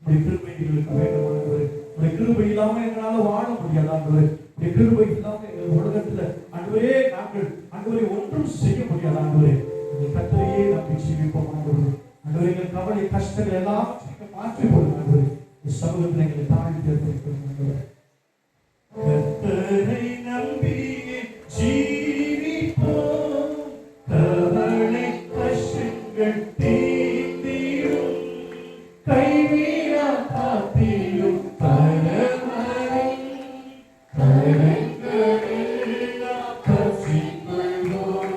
உடைய கிருபை எங்களுக்கு வேண்டும். ஆண்டவரே உடைய கிருபை இல்லாம எங்களால வாழ முடியாது. ஆண்டவரே உடைய கிருபை இல்லாம எங்கள் உலகத்துல ஆண்டவரே நாங்கள் ஆண்டவரை ஒன்றும் செய்ய முடியாது. ஆண்டவரே உங்கள் கர்த்தரையே நம்பி ஜீவிப்போம். ஆண்டவரே ஆண்டவரே எங்கள் கவலை கஷ்டங்கள் எல்லாவற்றையும் மாற்றி போடுங்க. ஆண்டவரே இந்த சமூகத்தில் எங்களை தாழ்த்தி அர்ப்பணிக்கிறோம். ஆண்டவரே கர்த்தரை நம்பி ஜீவிப்போம், கவலை கஷ்டங்கள் தீர்ந்திடும், கைவிடா காத்திடும் பரமரை கரங்களெல்லாம் கசிந்துள்ளோம்,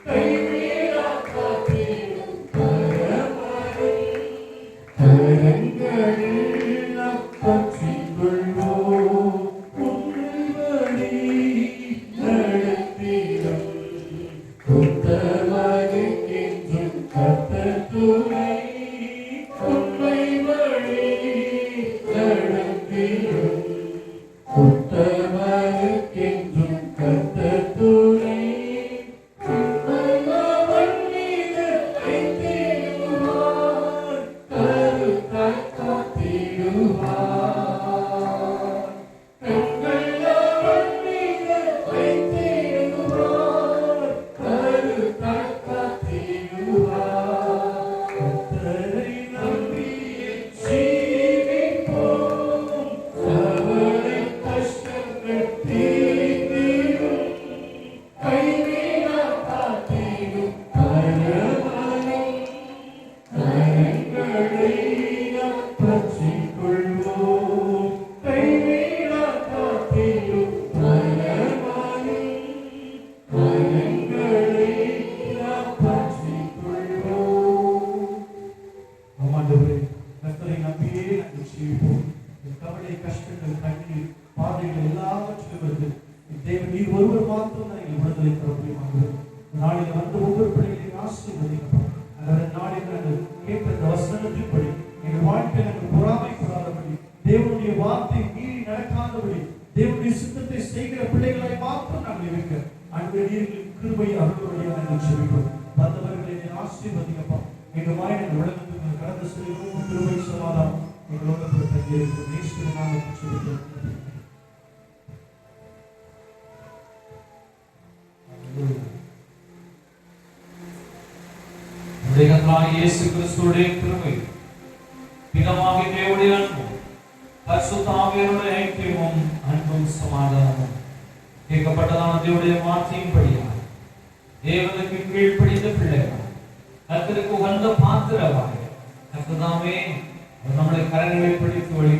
கைவிடா காத்திடும் பரமரை கரங்களெல்லாம் கசிந்துள்ளோம். கவலை, கஷ்டங்கள், கண்ணீர், பாதைகள் எல்லாவற்றிலும் இருந்து தேவன் நீர் ஒருவர் மாத்திரம் தான் எங்கள் விடுதலை தர முடியுமாங்க. நாளில் வந்து ஒவ்வொரு பிள்ளைகளையும் ஆசீர்வதிக்கப்படும். அந்த நாளில் நாங்கள் கேட்ட அந்த வசனத்தின்படி எங்கள் வாழ்க்கையில் நாங்கள் பொறாமைப்படாதபடி, தேவனுடைய வார்த்தை மீறி நடக்காதபடி, தேவனுடைய சித்தத்தை செய்கிற பிள்ளைகளை மாத்திரம் நாங்கள் இருக்க அன்பு நீர்களுக்கு கிருபை அருள்வழியாக நாங்கள் செபிக்கிறோம். வந்தவர்களை ஆசீர்வதிக்கப்பா. எங்கள் வாயில் உலகத்துக்கு கடந்து செல்லும் கிருபை சமாதானம் எங்களோட தங்கியிருக்கும். நேசிக்கிற நாங்கள் செபிக்கிறோம்.
இயேசு கிறிஸ்துவுடைய கிருபை, பிதாவாகிய தேவனுடைய அன்பும் பரிசுத்த ஆவியானவருடைய ஐக்கியமும் அன்பும் சமாதானமும் கேட்கப்பட்டதான தேவனுடைய வார்த்தையின்படியாக தேவனுக்கு கீழ்ப்படிந்த பிள்ளைகள் கர்த்தருக்கு உகந்த பாத்திரவாக கர்த்தர் தாமே நம்முடைய கரங்களை பிடித்து வழி